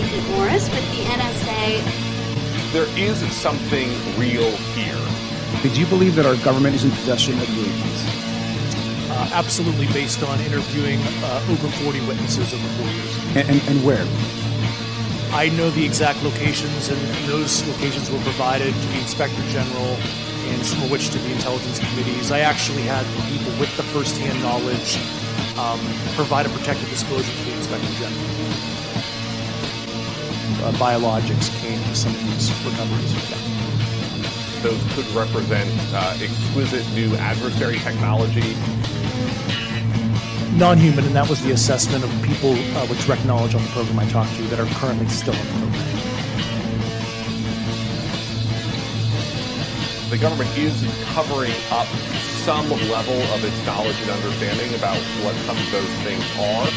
Pete Morris with the NSA. There is something real here. Did you believe that our government is in possession of UAPs? Absolutely, based on interviewing over 40 witnesses over 4 years. And where? I know the exact locations, and those locations were provided to the Inspector General and some of which to the intelligence committees. I actually had people with the first-hand knowledge provide a protected disclosure to the Inspector General. Biologics came to some of these recoveries. Yeah. Those could represent exquisite new adversary technology. Non-human, and that was the assessment of people with direct knowledge on the program I talked to that are currently still on the program. The government is covering up some level of its knowledge and understanding about what some of those things are.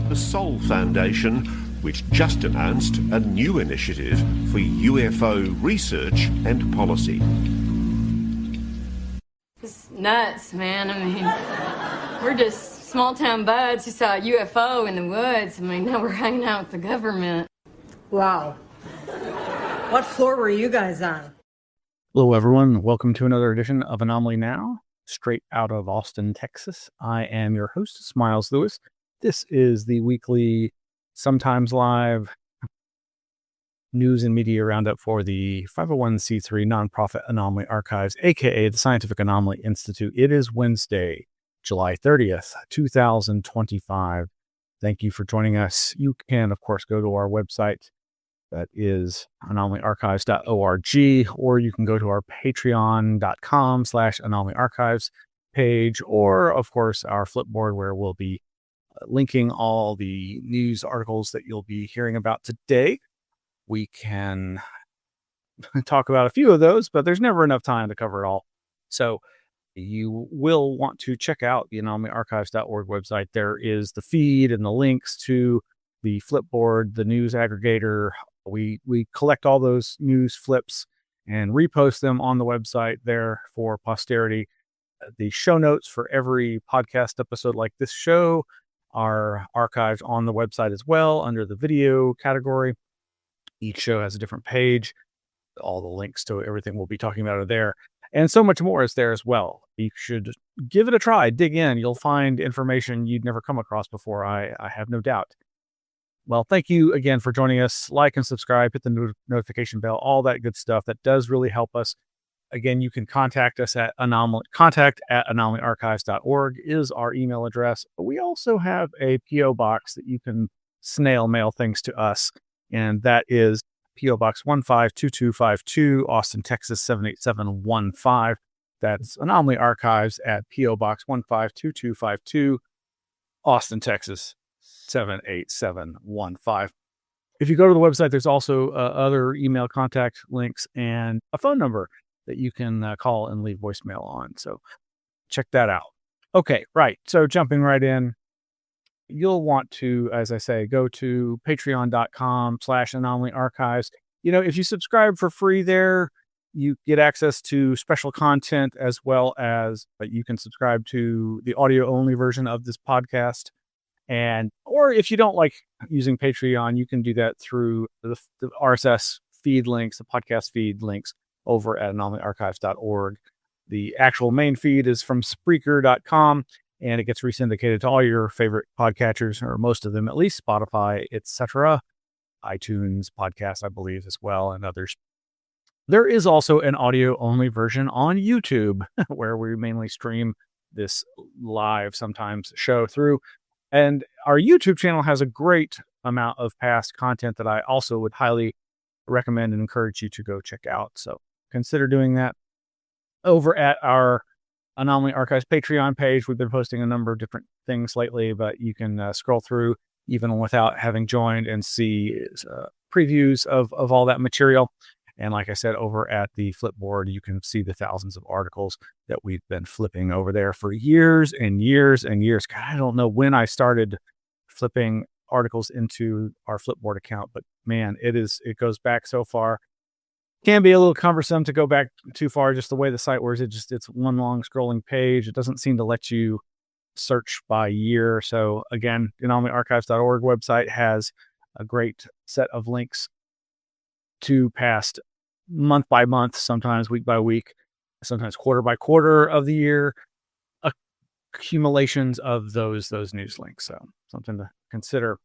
The Sol Foundation, which just announced a new initiative for UFO research and policy. It's nuts, man. I mean, we're just small-town buds who saw a UFO in the woods. I mean, now we're hanging out with the government. Wow. What floor were you guys on? Hello, everyone. Welcome to another edition of Anomaly-NOW, straight out of Austin, Texas. I am your host, Miles Lewis. This is the weekly, sometimes live news and media roundup for the 501c3 nonprofit Anomaly Archives, aka the Scientific Anomaly Institute. It is Wednesday, July 30th, 2025. Thank you for joining us. You can, of course, go to our website. That is anomalyarchives.org, or you can go to our patreon.com/anomalyarchives page, or, of course, our Flipboard, where we'll be linking all the news articles that you'll be hearing about today. We can talk about a few of those, but there's never enough time to cover it all. So you will want to check out the anomalyarchives.org website. There is the feed and the links to the Flipboard, the news aggregator. We collect all those news flips and repost them on the website there for posterity. The show notes for every podcast episode like this show are archived on the website as well under the video category. Each show has a different page. All the links to everything we'll be talking about are there. And so much more is there as well. You should give it a try. Dig in. You'll find information you'd never come across before, I have no doubt. Well, thank you again for joining us. Like and subscribe, hit the notification bell, all that good stuff. That does really help us. Again, you can contact us at contact@anomalyarchives.org is our email address. But we also have a P.O. box that you can snail mail things to us. And that is P.O. Box 152252, Austin, Texas 78715. That's Anomaly Archives at P.O. Box 152252, Austin, Texas 78715. If you go to the website, there's also other email contact links and a phone number that you can call and leave voicemail on. So check that out. Okay, right. So jumping right in, you'll want to, as I say, go to patreon.com/anomalyarchives. You know, if you subscribe for free there, you get access to special content, as well as you can subscribe to the audio only version of this podcast. Or if you don't like using Patreon, you can do that through the RSS feed links, the podcast feed links over at anomalyarchives.org. The actual main feed is from Spreaker.com, and it gets resyndicated to all your favorite podcatchers, or most of them at least, Spotify, etc., iTunes, podcasts, I believe, as well, and others. There is also an audio-only version on YouTube, where we mainly stream this live, sometimes show through. And our YouTube channel has a great amount of past content that I also would highly recommend and encourage you to go check out. So consider doing that. Over at our Anomaly Archives Patreon page, we've been posting a number of different things lately, but you can scroll through even without having joined and see previews of all that material. And like I said, over at the Flipboard, you can see the thousands of articles that we've been flipping over there for years and years and years. God, I don't know when I started flipping articles into our Flipboard account, but man, it goes back so far. Can be a little cumbersome to go back too far, just the way the site works. It's one long scrolling page. It doesn't seem to let you search by year. So again, the anomalyarchives.org website has a great set of links to past month by month, sometimes week by week, sometimes quarter by quarter of the year, accumulations of those news links. So something to consider.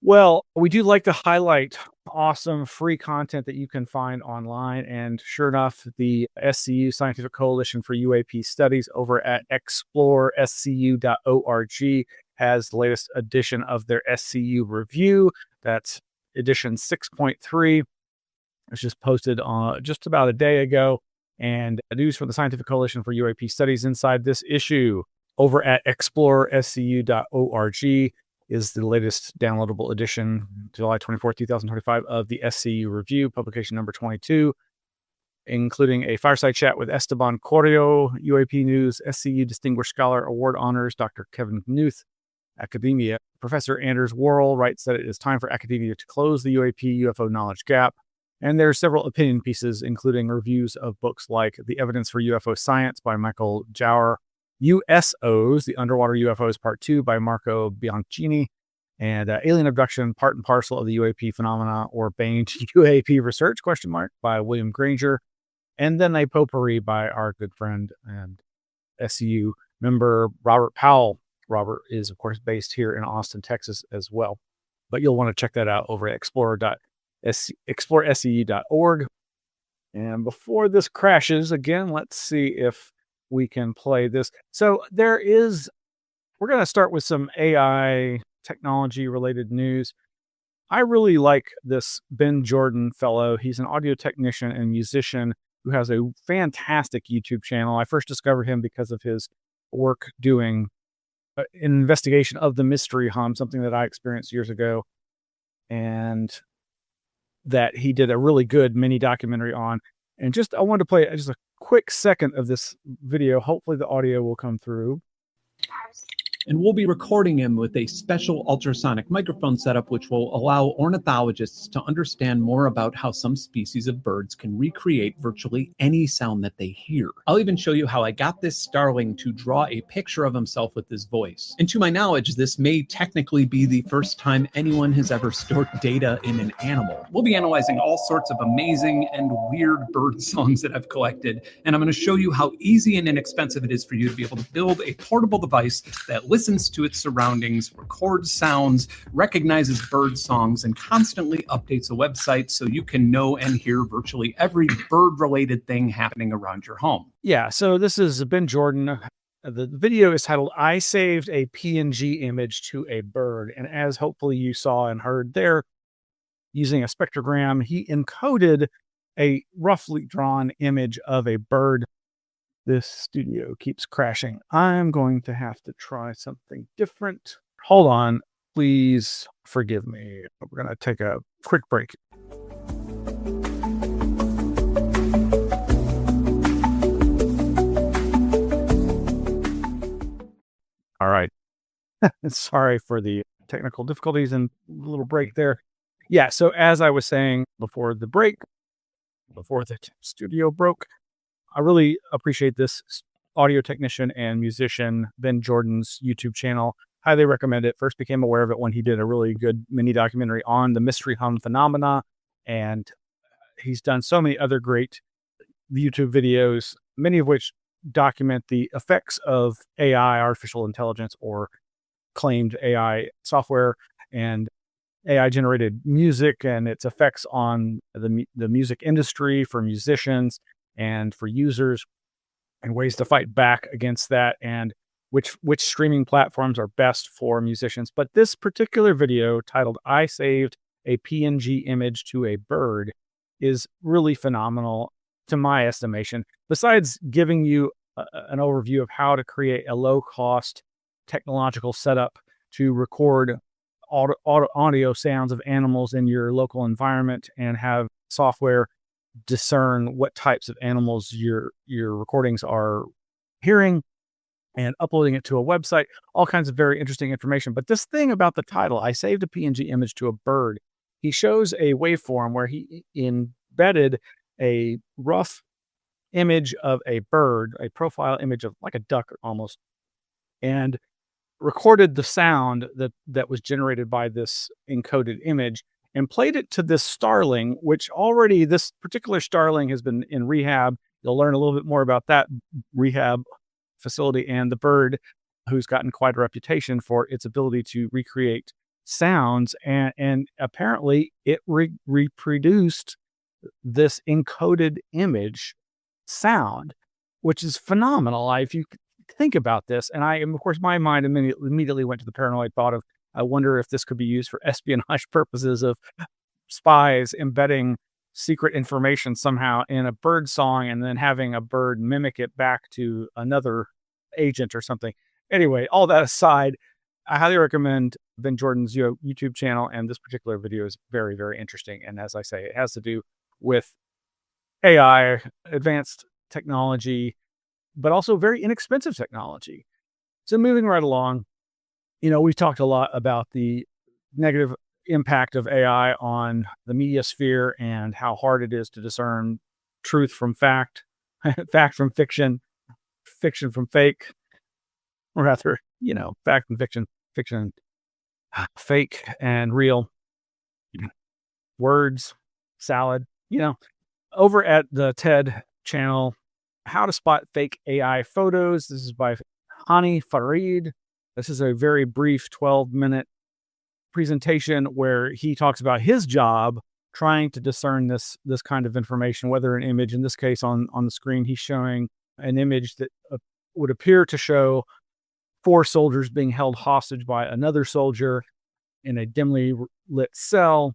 Well, we do like to highlight awesome free content that you can find online. And sure enough, the SCU Scientific Coalition for UAP Studies over at explorescu.org has the latest edition of their SCU review. That's edition 6.3. It was just posted just about a day ago. And news from the Scientific Coalition for UAP Studies inside this issue over at explorescu.org is the latest downloadable edition, July 24th, 2025, of the SCU Review, publication number 22, including a fireside chat with Esteban Correo, UAP News, SCU Distinguished Scholar Award Honors, Dr. Kevin Knuth, Academia. Professor Anders Worrell writes that it is time for academia to close the UAP UFO knowledge gap. And there are several opinion pieces, including reviews of books like The Evidence for UFO Science by Michael Jauer, USOs, The Underwater UFOs Part 2 by Marco Bianchini, and Alien Abduction, Part and Parcel of the UAP Phenomena or Bane to UAP Research, by William Granger, and then a potpourri by our good friend and SCU member, Robert Powell. Robert is, of course, based here in Austin, Texas as well. But you'll want to check that out over at explorescu.org. And before this crashes, again, let's see if we can play this. So we're going to start with some AI technology related news. I really like this Ben Jordan fellow. He's an audio technician and musician who has a fantastic YouTube channel. I first discovered him because of his work doing an investigation of the mystery hum, something that I experienced years ago, and that he did a really good mini documentary on. And I wanted to play just a quick second of this video. Hopefully the audio will come through. And we'll be recording him with a special ultrasonic microphone setup, which will allow ornithologists to understand more about how some species of birds can recreate virtually any sound that they hear. I'll even show you how I got this starling to draw a picture of himself with his voice. And to my knowledge, this may technically be the first time anyone has ever stored data in an animal. We'll be analyzing all sorts of amazing and weird bird songs that I've collected, and I'm going to show you how easy and inexpensive it is for you to be able to build a portable device that listens to its surroundings, records sounds, recognizes bird songs, and constantly updates a website so you can know and hear virtually every bird-related thing happening around your home. Yeah, so this is Ben Jordan. The video is titled, I Saved a PNG Image to a Bird. And as hopefully you saw and heard there, using a spectrogram, he encoded a roughly drawn image of a bird. This studio keeps crashing. I'm going to have to try something different. Hold on. Please forgive me. We're going to take a quick break. All right. Sorry for the technical difficulties and little break there. Yeah, so as I was saying before the break, before the studio broke, I really appreciate this audio technician and musician, Ben Jordan's YouTube channel. Highly recommend it. First became aware of it when he did a really good mini documentary on the mystery hum phenomena. And he's done so many other great YouTube videos, many of which document the effects of AI, artificial intelligence, or claimed AI software and AI generated music and its effects on the music industry for musicians and for users, and ways to fight back against that, and which streaming platforms are best for musicians. But this particular video, titled I Saved a PNG Image to a Bird, is really phenomenal to my estimation. Besides giving you an overview of how to create a low-cost technological setup to record audio sounds of animals in your local environment and have software discern what types of animals your recordings are hearing and uploading it to a website, all kinds of very interesting information. But this thing about the title, I saved a PNG image to a bird, he shows a waveform where he embedded a rough image of a bird, a profile image of like a duck almost, and recorded the sound that was generated by this encoded image and played it to this starling, which already this particular starling has been in rehab. You'll learn a little bit more about that rehab facility and the bird, who's gotten quite a reputation for its ability to recreate sounds. And apparently it reproduced this encoded image sound, which is phenomenal. If you think about this, and of course, my mind immediately went to the paranoid thought of, I wonder if this could be used for espionage purposes of spies embedding secret information somehow in a bird song and then having a bird mimic it back to another agent or something. Anyway, all that aside, I highly recommend Ben Jordan's YouTube channel, and this particular video is very, very interesting. And as I say, it has to do with AI, advanced technology, but also very inexpensive technology. So moving right along, we've talked a lot about the negative impact of AI on the media sphere and how hard it is to discern truth from fact, fact from fiction, fiction from fake, or rather, fact from fiction, fiction, fake and real, words, salad, over at the TED channel, How to Spot Fake AI Photos. This is by Hani Farid. This is a very brief 12-minute presentation where he talks about his job trying to discern this kind of information, whether an image, in this case on the screen, he's showing an image that would appear to show 4 soldiers being held hostage by another soldier in a dimly lit cell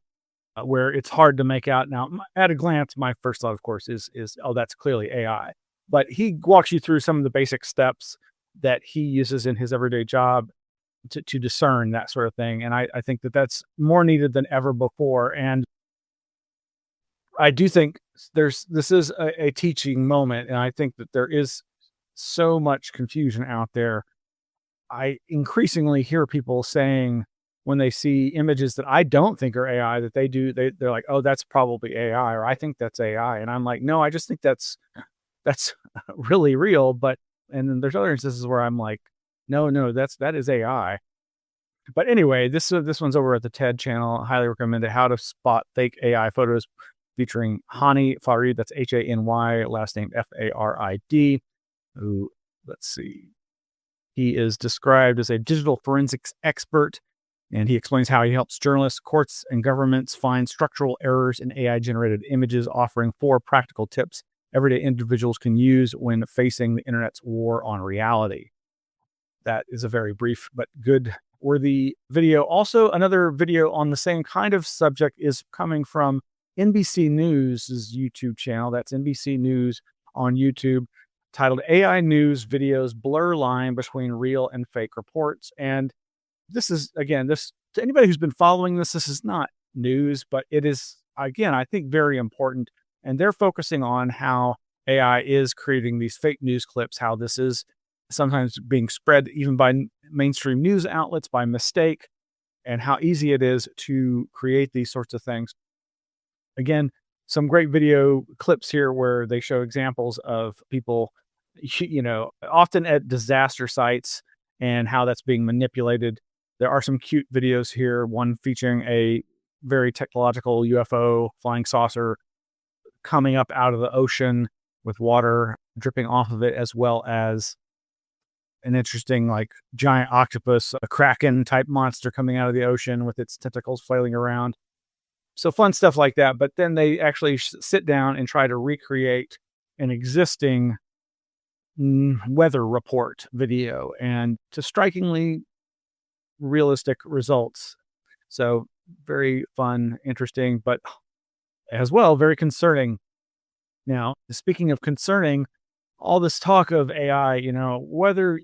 where it's hard to make out. Now, at a glance, my first thought, of course, is oh, that's clearly AI. But he walks you through some of the basic steps that he uses in his everyday job to discern that sort of thing. And I think that that's more needed than ever before. And I do think this is a teaching moment. And I think that there is so much confusion out there. I increasingly hear people saying when they see images that I don't think are AI, that they're like, oh, that's probably AI, or I think that's AI. And I'm like, no, I just think that's really real. And then there's other instances where I'm like, no, that is AI. But anyway, this one's over at the TED channel. I highly recommend it. How to Spot Fake AI Photos, featuring Hani Farid. That's Hany, last name Farid. Who, let's see, he is described as a digital forensics expert, and he explains how he helps journalists, courts, and governments find structural errors in AI-generated images, offering 4 practical tips everyday individuals can use when facing the internet's war on reality. That is a very brief but good, worthy video. Also, another video on the same kind of subject is coming from NBC News' YouTube channel. That's NBC News on YouTube, titled AI News Videos Blur Line Between Real and Fake Reports. And this is, again, to anybody who's been following this is not news, but it is, again, I think very important. And they're focusing on how AI is creating these fake news clips, how this is sometimes being spread even by mainstream news outlets by mistake, and how easy it is to create these sorts of things. Again, some great video clips here where they show examples of people, often at disaster sites, and how that's being manipulated. There are some cute videos here, one featuring a very technological UFO flying saucer coming up out of the ocean with water dripping off of it, as well as an interesting, giant octopus, a kraken type monster coming out of the ocean with its tentacles flailing around. So fun stuff like that. But then they actually sit down and try to recreate an existing weather report video, and to strikingly realistic results. So very fun, interesting, but as well very concerning. Now, speaking of concerning, all this talk of AI, whether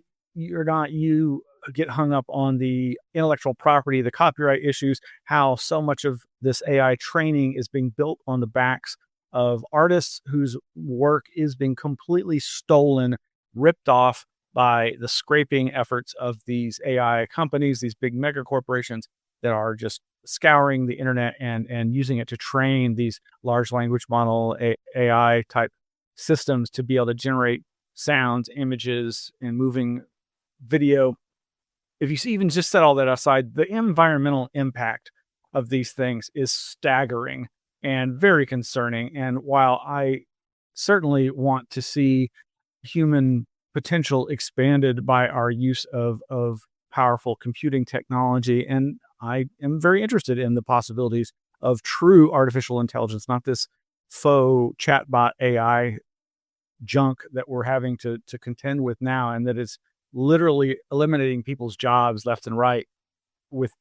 or not you get hung up on the intellectual property, the copyright issues, how so much of this AI training is being built on the backs of artists whose work is being completely stolen, ripped off by the scraping efforts of these AI companies, these big mega corporations that are just scouring the internet and using it to train these large language model AI type systems to be able to generate sounds, images, and moving video. if you even just set all that aside, the environmental impact of these things is staggering and very concerning. And while I certainly want to see human potential expanded by our use of powerful computing technology, and I am very interested in the possibilities of true artificial intelligence, not this faux chatbot AI junk that we're having to contend with now, and that is literally eliminating people's jobs left and right with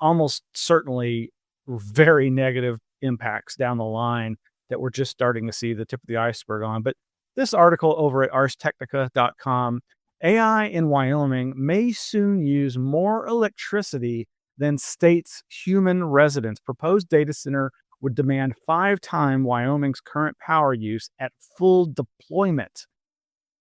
almost certainly very negative impacts down the line that we're just starting to see the tip of the iceberg on. But this article over at arstechnica.com, AI in Wyoming may soon use more electricity than state's human residents. Proposed data center would demand 5 times Wyoming's current power use at full deployment.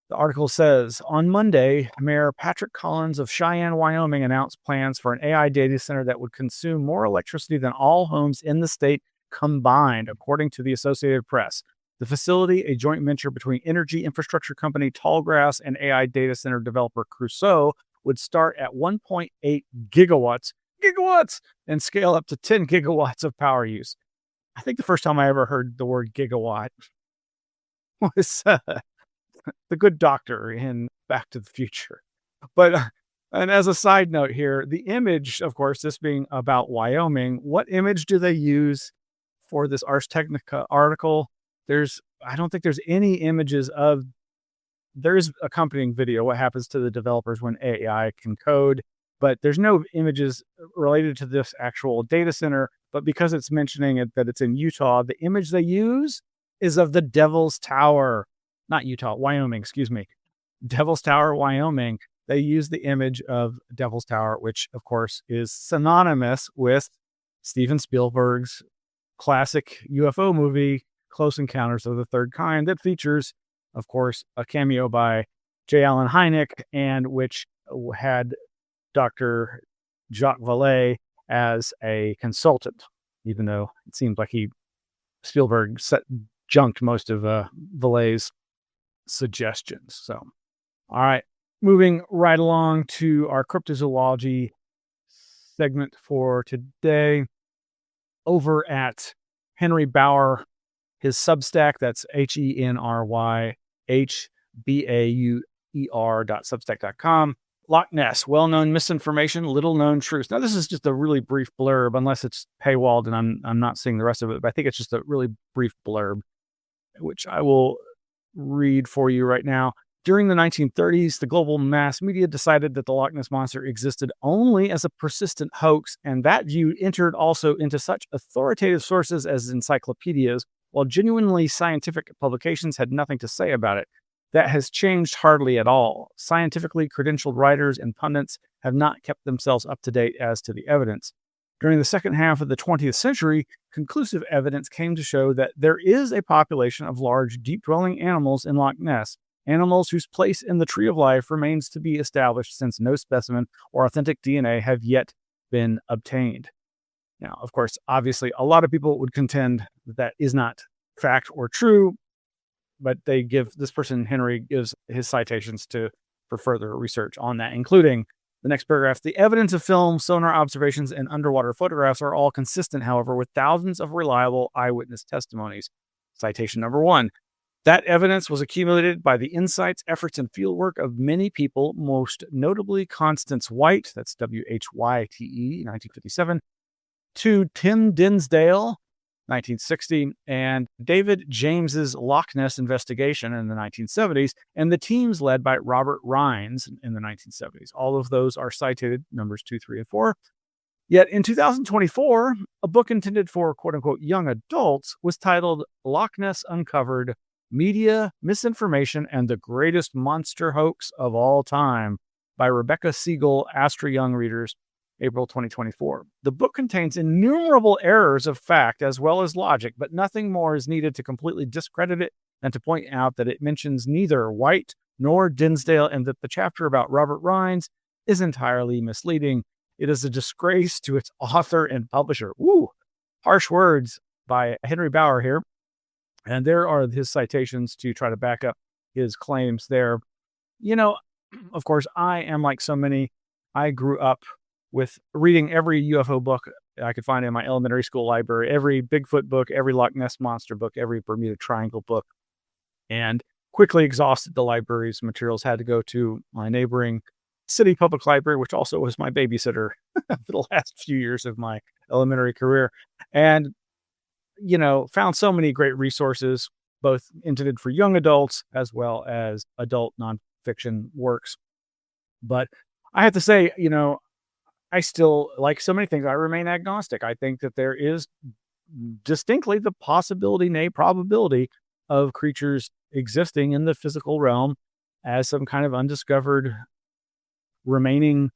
The article says, on Monday, Mayor Patrick Collins of Cheyenne, Wyoming, announced plans for an AI data center that would consume more electricity than all homes in the state combined, according to the Associated Press. The facility, a joint venture between energy infrastructure company Tallgrass and AI data center developer Crusoe, would start at 1.8 gigawatts, and scale up to 10 gigawatts of power use. I think the first time I ever heard the word gigawatt was the good doctor in Back to the Future. But, and as a side note here, the image, of course, this being about Wyoming, what image do they use for this Ars Technica article? I don't think there's any images of, there's accompanying video, what happens to the developers when AI can code, but there's no images related to this actual data center. But because it's mentioning it, that it's in Utah, the image they use is of the Devil's Tower. Not Utah, Wyoming, excuse me. Devil's Tower, Wyoming. They use the image of Devil's Tower, which, of course, is synonymous with Steven Spielberg's classic UFO movie, Close Encounters of the Third Kind, that features, of course, a cameo by J. Allen Hynek, and which had Dr. Jacques Vallée as a consultant, even though it seems like Spielberg junked most of Vallée's suggestions. So, all right, moving right along to our cryptozoology segment for today. Over at Henry Bauer, his Substack, that's HenryBauer.substack.com. Loch Ness, well-known misinformation, little-known truth. Now, this is just a really brief blurb, unless it's paywalled, and I'm not seeing the rest of it, but I think it's just a really brief blurb, which I will read for you right now. During the 1930s, the global mass media decided that the Loch Ness Monster existed only as a persistent hoax, and that view entered also into such authoritative sources as encyclopedias, while genuinely scientific publications had nothing to say about it. That has changed hardly at all. Scientifically credentialed writers and pundits have not kept themselves up to date as to the evidence. During the second half of the 20th century, conclusive evidence came to show that there is a population of large, deep-dwelling animals in Loch Ness, animals whose place in the tree of life remains to be established since no specimen or authentic DNA have yet been obtained. Now, of course, obviously, a lot of people would contend that is not fact or true, but this person, Henry, gives his citations for further research on that, including the next paragraph. The evidence of film, sonar observations, and underwater photographs are all consistent, however, with thousands of reliable eyewitness testimonies. Citation number 1. That evidence was accumulated by the insights, efforts, and fieldwork of many people, most notably Constance White, that's W-H-Y-T-E, 1957, to Tim Dinsdale, 1960, and David James's Loch Ness investigation in the 1970s, and the teams led by Robert Rines in the 1970s. All of those are cited, numbers 2, 3, and 4. Yet in 2024, a book intended for quote-unquote young adults was titled Loch Ness Uncovered: Media, Misinformation, and the Greatest Monster Hoax of All Time by Rebecca Siegel, Astra Young Readers, April 2024. The book contains innumerable errors of fact as well as logic, but nothing more is needed to completely discredit it than to point out that it mentions neither White nor Dinsdale, and that the chapter about Robert Rines is entirely misleading. It is a disgrace to its author and publisher. Woo! Harsh words by Henry Bauer here. And there are his citations to try to back up his claims there. You know, of course, I am like so many I grew up with reading every UFO book I could find in my elementary school library, every Bigfoot book, every Loch Ness Monster book, every Bermuda Triangle book, and quickly exhausted the library's materials, had to go to my neighboring city public library, which also was my babysitter for the last few years of my elementary career. And, found so many great resources, both intended for young adults as well as adult nonfiction works. But I have to say, I still, like so many things, I remain agnostic. I think that there is distinctly the possibility, nay, probability of creatures existing in the physical realm as some kind of undiscovered remaining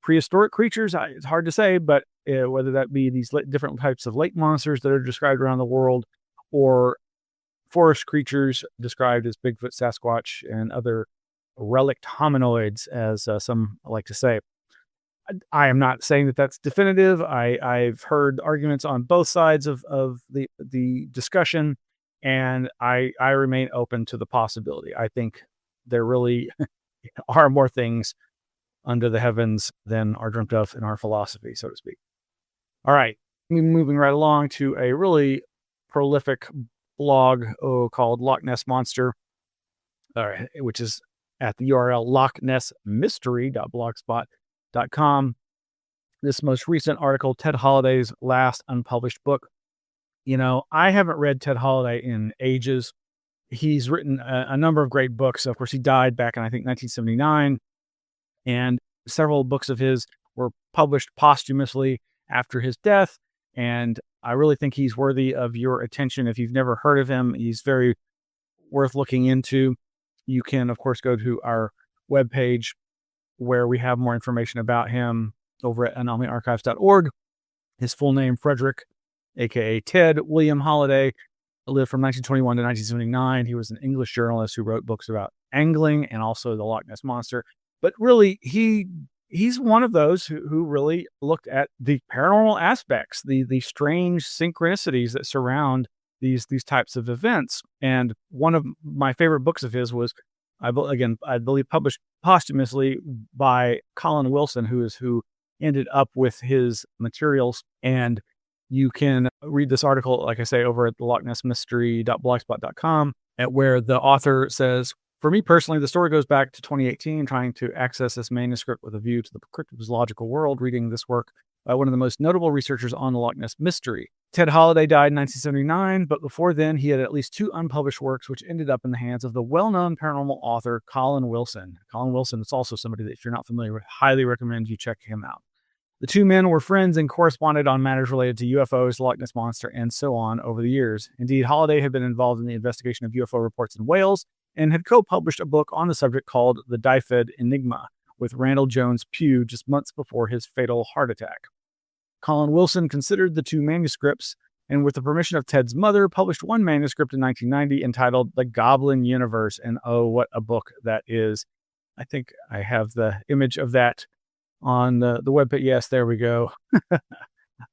prehistoric creatures. It's hard to say, but whether that be these different types of lake monsters that are described around the world, or forest creatures described as Bigfoot, Sasquatch, and other relict hominoids, as some like to say. I am not saying that that's definitive. I've heard arguments on both sides of the discussion, and I remain open to the possibility. I think there really are more things under the heavens than are dreamt of in our philosophy, so to speak. All right, moving right along to a really prolific blog called Loch Ness Monster, which is at the URL lochnessmystery.blogspot.com. This most recent article, Ted Holliday's last unpublished book. I haven't read Ted Holliday in ages. He's written a number of great books. Of course, he died back in, I think, 1979. And several books of his were published posthumously after his death. And I really think he's worthy of your attention. If you've never heard of him, he's very worth looking into. You can, of course, go to our webpage where we have more information about him over at anomalyarchives.org. His full name, Frederick, a.k.a. Ted William Holliday, lived from 1921 to 1979. He was an English journalist who wrote books about angling and also the Loch Ness Monster. But really, he's one of those who really looked at the paranormal aspects, the strange synchronicities that surround these types of events. And one of my favorite books of his was, I believe, published posthumously by Colin Wilson, who ended up with his materials. And you can read this article, like I say, over at the lochnessmystery.blogspot.com, at where the author says, "For me personally, the story goes back to 2018, trying to access this manuscript with a view to the cryptozoological world, reading this work by one of the most notable researchers on the Loch Ness Mystery. Ted Holliday died in 1979, but before then, he had at least 2 unpublished works, which ended up in the hands of the well-known paranormal author, Colin Wilson. Colin Wilson is also somebody that, if you're not familiar with, highly recommend you check him out. The 2 men were friends and corresponded on matters related to UFOs, the Loch Ness Monster, and so on over the years. Indeed, Holliday had been involved in the investigation of UFO reports in Wales and had co-published a book on the subject called The Dyfed Enigma with Randall Jones Pugh just months before his fatal heart attack. Colin Wilson considered the 2 manuscripts and, with the permission of Ted's mother, published one manuscript in 1990 entitled The Goblin Universe. And oh, what a book that is. I think I have the image of that on the webpage. Yes, there we go.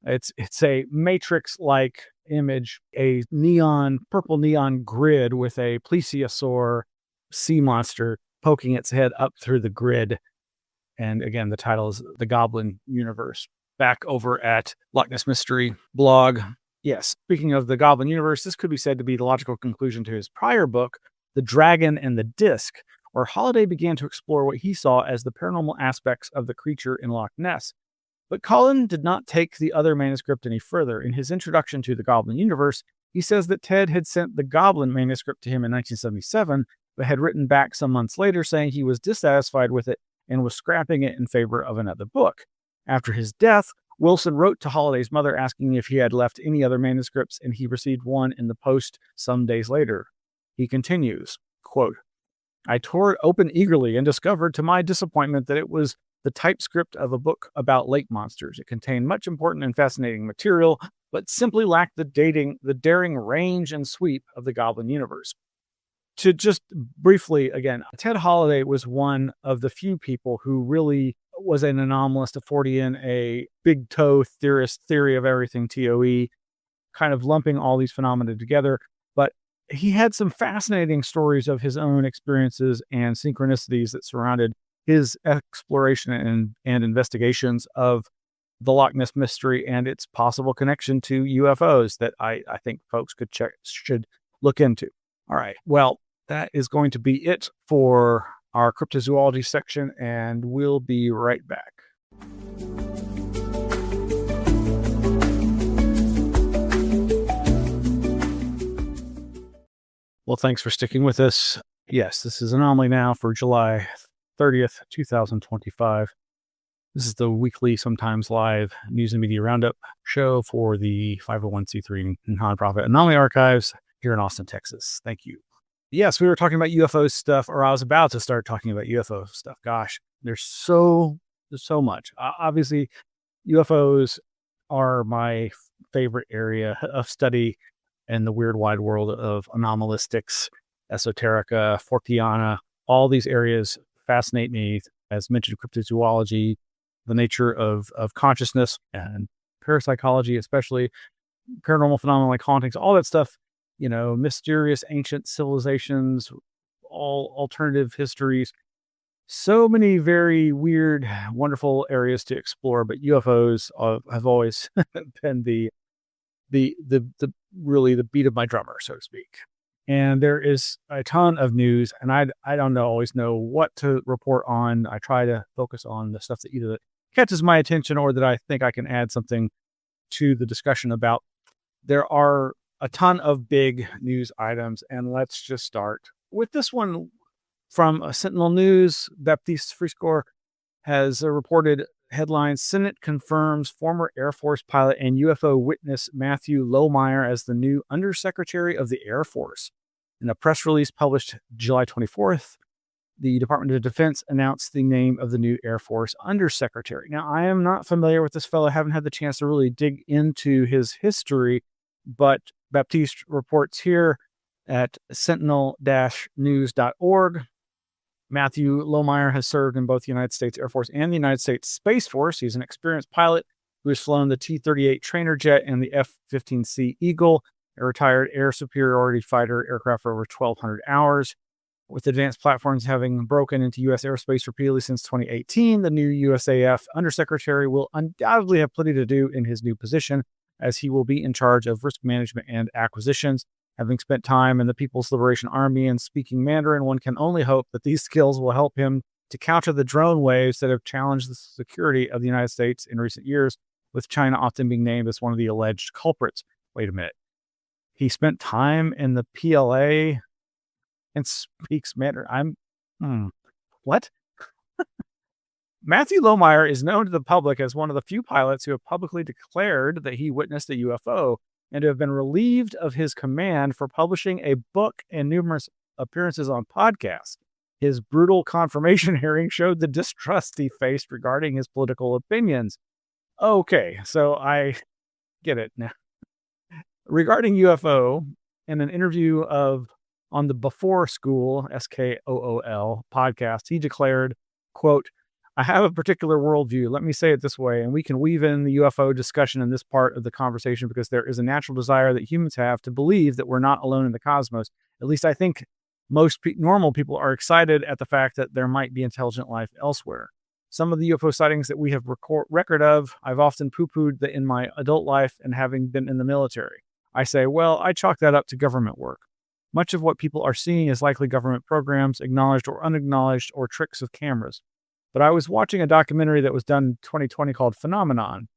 It's a matrix-like image, a purple neon grid with a plesiosaur sea monster poking its head up through the grid. And again, the title is The Goblin Universe. Back over at Loch Ness Mystery blog. Yes, speaking of the Goblin Universe, this could be said to be the logical conclusion to his prior book, The Dragon and the Disc, where Holliday began to explore what he saw as the paranormal aspects of the creature in Loch Ness. But Colin did not take the other manuscript any further. In his introduction to the Goblin Universe, he says that Ted had sent the Goblin manuscript to him in 1977, but had written back some months later saying he was dissatisfied with it and was scrapping it in favor of another book. After his death, Wilson wrote to Holliday's mother asking if he had left any other manuscripts, and he received one in the post some days later. He continues, quote, "I tore it open eagerly and discovered to my disappointment that it was the typescript of a book about lake monsters. It contained much important and fascinating material, but simply lacked the daring range and sweep of the Goblin Universe." To just briefly, again, Ted Holliday was one of the few people who really was an anomalist, a Fortean, a big toe theorist, theory of everything, TOE, kind of lumping all these phenomena together. But he had some fascinating stories of his own experiences and synchronicities that surrounded his exploration and investigations of the Loch Ness mystery and its possible connection to UFOs that I think folks should look into. All right. Well, that is going to be it for our cryptozoology section, and we'll be right back. Well, thanks for sticking with us. Yes, this is Anomaly Now for July 30th, 2025. This is the weekly, sometimes live news and media roundup show for the 501c3 nonprofit Anomaly Archives here in Austin, Texas. Thank you. Yes, we were talking about UFO stuff, or I was about to start talking about UFO stuff. Gosh, there's so much. Obviously, UFOs are my favorite area of study in the weird wide world of anomalistics, esoterica, Forteana. All these areas fascinate me. As mentioned, cryptozoology, the nature of consciousness, and parapsychology, especially paranormal phenomena like hauntings, all that stuff, mysterious ancient civilizations, all alternative histories. So many very weird, wonderful areas to explore, but UFOs have always been the really the beat of my drummer, so to speak. And there is a ton of news, and I don't always know what to report on. I try to focus on the stuff that either catches my attention or that I think I can add something to the discussion about. There are a ton of big news items, and let's just start with this one from Sentinel News. Baptiste Friscore has reported headline: Senate confirms former Air Force pilot and UFO witness Matthew Lohmeyer as the new Undersecretary of the Air Force. In a press release published July 24th, the Department of Defense announced the name of the new Air Force Undersecretary. Now, I am not familiar with this fellow. I haven't had the chance to really dig into his history, but Baptiste reports here at sentinel-news.org. Matthew Lohmeyer has served in both the United States Air Force and the United States Space Force. He's an experienced pilot who has flown the T-38 trainer jet and the F-15C Eagle, a retired air superiority fighter aircraft for over 1,200 hours. With advanced platforms having broken into U.S. airspace repeatedly since 2018, the new USAF Undersecretary will undoubtedly have plenty to do in his new position, as he will be in charge of risk management and acquisitions. Having spent time in the People's Liberation Army and speaking Mandarin, one can only hope that these skills will help him to counter the drone waves that have challenged the security of the United States in recent years, with China often being named as one of the alleged culprits. Wait a minute. He spent time in the PLA and speaks Mandarin. What? Matthew Lohmeyer is known to the public as one of the few pilots who have publicly declared that he witnessed a UFO, and to have been relieved of his command for publishing a book and numerous appearances on podcasts. His brutal confirmation hearing showed the distrust he faced regarding his political opinions. Okay, so I get it now. Regarding UFO, in an interview on the Before School, SKOOL podcast, he declared, quote, "I have a particular worldview. Let me say it this way, and we can weave in the UFO discussion in this part of the conversation because there is a natural desire that humans have to believe that we're not alone in the cosmos. At least I think most normal people are excited at the fact that there might be intelligent life elsewhere. Some of the UFO sightings that we have record of, I've often poo-pooed in my adult life and having been in the military. I say, well, I chalk that up to government work. Much of what people are seeing is likely government programs, acknowledged or unacknowledged, or tricks of cameras. But I was watching a documentary that was done in 2020 called Phenomenon.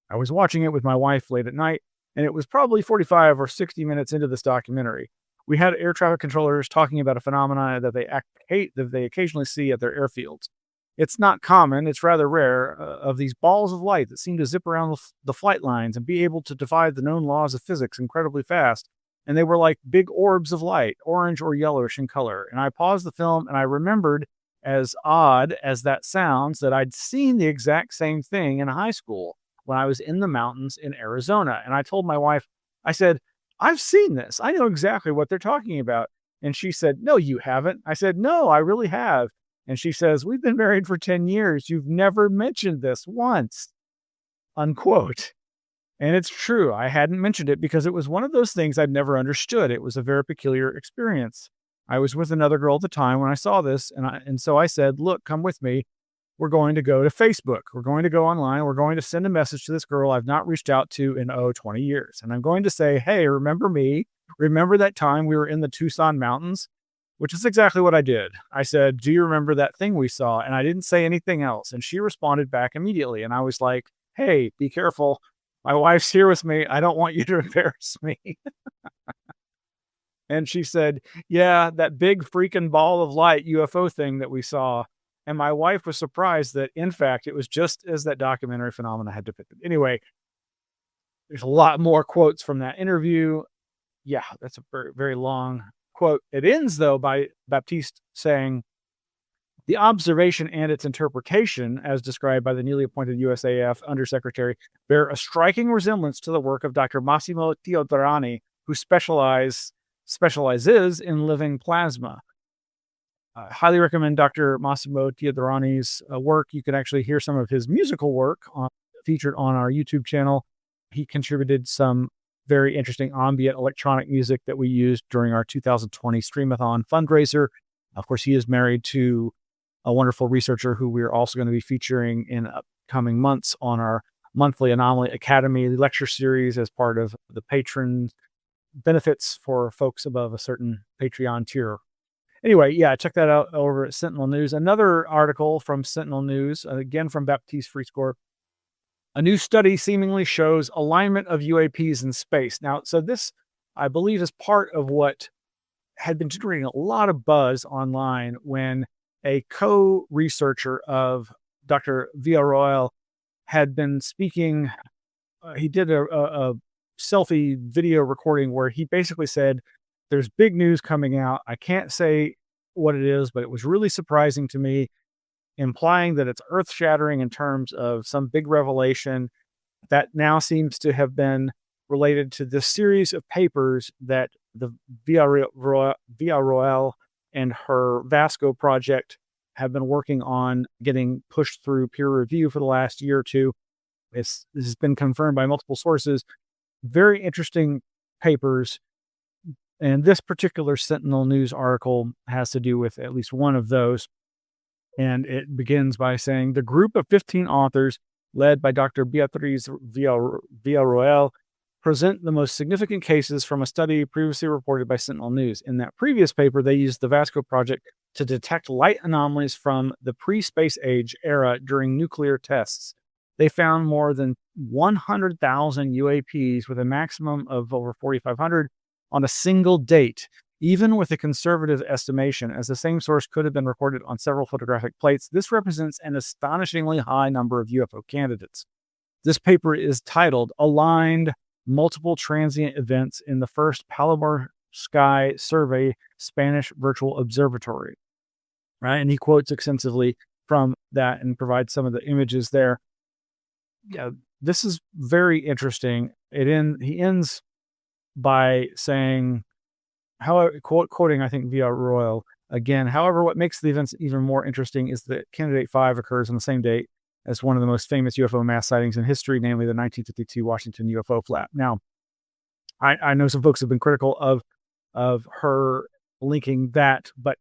I was watching it with my wife late at night, and it was probably 45 or 60 minutes into this documentary. We had air traffic controllers talking about a phenomenon that they occasionally see at their airfields. It's not common, it's rather rare, of these balls of light that seem to zip around the flight lines and be able to defy the known laws of physics incredibly fast. And they were like big orbs of light, orange or yellowish in color. And I paused the film and I remembered, as odd as that sounds, that I'd seen the exact same thing in high school when I was in the mountains in Arizona. And I told my wife, I said, I've seen this. I know exactly what they're talking about. And she said, no, you haven't. I said, no, I really have. And she says, we've been married for 10 years. You've never mentioned this once, unquote. And it's true. I hadn't mentioned it because it was one of those things I'd never understood. It was a very peculiar experience. I was with another girl at the time when I saw this, and so I said, look, come with me. We're going to go to Facebook. We're going to go online. We're going to send a message to this girl I've not reached out to in 20 years. And I'm going to say, hey, remember me? Remember that time we were in the Tucson mountains? Which is exactly what I did. I said, do you remember that thing we saw? And I didn't say anything else. And she responded back immediately. And I was like, hey, be careful. My wife's here with me. I don't want you to embarrass me. And she said, yeah, that big freaking ball of light UFO thing that we saw. And my wife was surprised that, in fact, it was just as that documentary phenomena had depicted. Anyway, there's a lot more quotes from that interview. Yeah, that's a very, very long quote. It ends, though, by Baptiste saying, the observation and its interpretation, as described by the newly appointed USAF Undersecretary, bear a striking resemblance to the work of Dr. Massimo Teodrani, who specializes in living plasma. I highly recommend Dr. Massimo Teodrani's work. You can actually hear some of his musical work featured on our YouTube channel. He contributed some very interesting ambient electronic music that we used during our 2020 Streamathon fundraiser. Of course, he is married to a wonderful researcher who we're also going to be featuring in upcoming months on our monthly Anomaly Academy lecture series as part of the patron benefits for folks above a certain Patreon tier. Anyway, yeah, check that out over at Sentinel News. Another article from Sentinel News, again from Baptiste Freescore. A new study seemingly shows alignment of UAPs in space. Now, so this, I believe, is part of what had been generating a lot of buzz online when a co-researcher of Dr. Villarroel had been speaking. He did a selfie video recording where he basically said, there's big news coming out. I can't say what it is, but it was really surprising to me, implying that it's earth-shattering in terms of some big revelation that now seems to have been related to this series of papers that the Villarroel and her Vasco project have been working on getting pushed through peer review for the last year or two. This has been confirmed by multiple sources. Very interesting papers. And this particular Sentinel News article has to do with at least one of those. And it begins by saying, the group of 15 authors, led by Dr. Beatriz Villarroel, present the most significant cases from a study previously reported by Sentinel News. In that previous paper, they used the Vasco project to detect light anomalies from the pre-space age era during nuclear tests. They found more than 100,000 UAPs with a maximum of over 4,500 on a single date, even with a conservative estimation, as the same source could have been recorded on several photographic plates. This represents an astonishingly high number of UFO candidates. This paper is titled Aligned Multiple Transient Events in the First Palomar Sky Survey Spanish Virtual Observatory. Right? And he quotes extensively from that and provides some of the images there. Yeah, this is very interesting. He ends by saying, however, quoting, I think, Villarroel again, however, what makes the events even more interesting is that Candidate 5 occurs on the same date as one of the most famous UFO mass sightings in history, namely the 1952 Washington UFO flap. Now, I know some folks have been critical of her linking that, but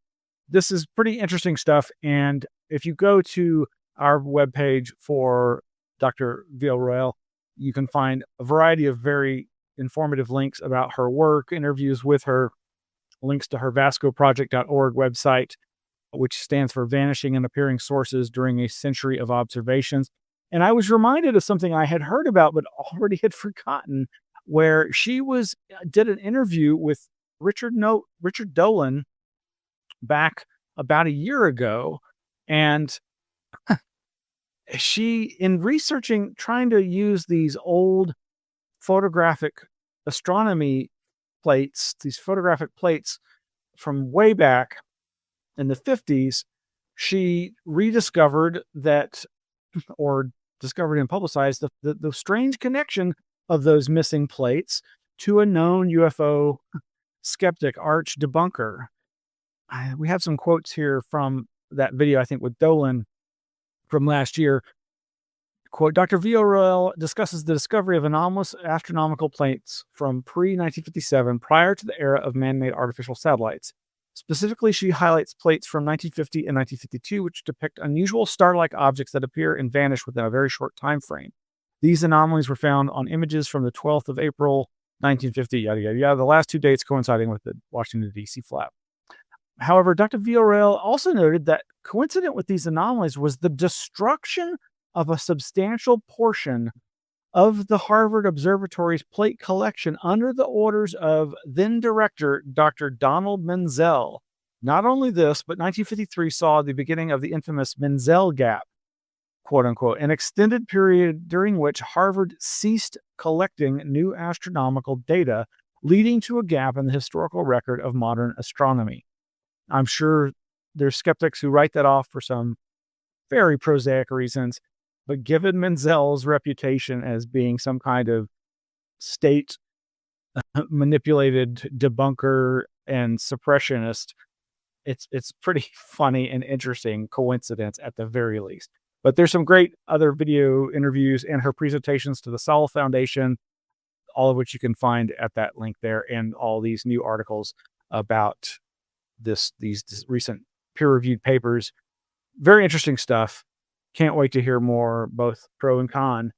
this is pretty interesting stuff. And if you go to our webpage for Dr. Villarroel, you can find a variety of very informative links about her work, interviews with her, links to her vascoproject.org website, which stands for Vanishing and Appearing Sources During a Century of Observations. And I was reminded of something I had heard about but already had forgotten, where she did an interview with Richard Dolan back about a year ago. And she, in researching, trying to use these old photographic astronomy plates, these photographic plates from way back in the 50s, she rediscovered that, or discovered and publicized the strange connection of those missing plates to a known UFO skeptic, arch debunker. We have some quotes here from that video, I think, with Dolan from last year. Quote, Dr. Villarroel discusses the discovery of anomalous astronomical plates from pre-1957, prior to the era of man-made artificial satellites. Specifically, she highlights plates from 1950 and 1952, which depict unusual star-like objects that appear and vanish within a very short time frame. These anomalies were found on images from the 12th of April, 1950, yada, yada, yada, the last 2 dates coinciding with the Washington, D.C. flap. However, Dr. Villarreal also noted that coincident with these anomalies was the destruction of a substantial portion of the Harvard Observatory's plate collection under the orders of then-director Dr. Donald Menzel. Not only this, but 1953 saw the beginning of the infamous Menzel Gap, quote-unquote, an extended period during which Harvard ceased collecting new astronomical data, leading to a gap in the historical record of modern astronomy. I'm sure there's skeptics who write that off for some very prosaic reasons, but given Menzel's reputation as being some kind of state manipulated debunker and suppressionist, it's pretty funny and interesting coincidence at the very least. But there's some great other video interviews and her presentations to the Sol Foundation, all of which you can find at that link there, and all these new articles about these recent peer-reviewed papers. Very interesting stuff. Can't wait to hear more, both pro and con,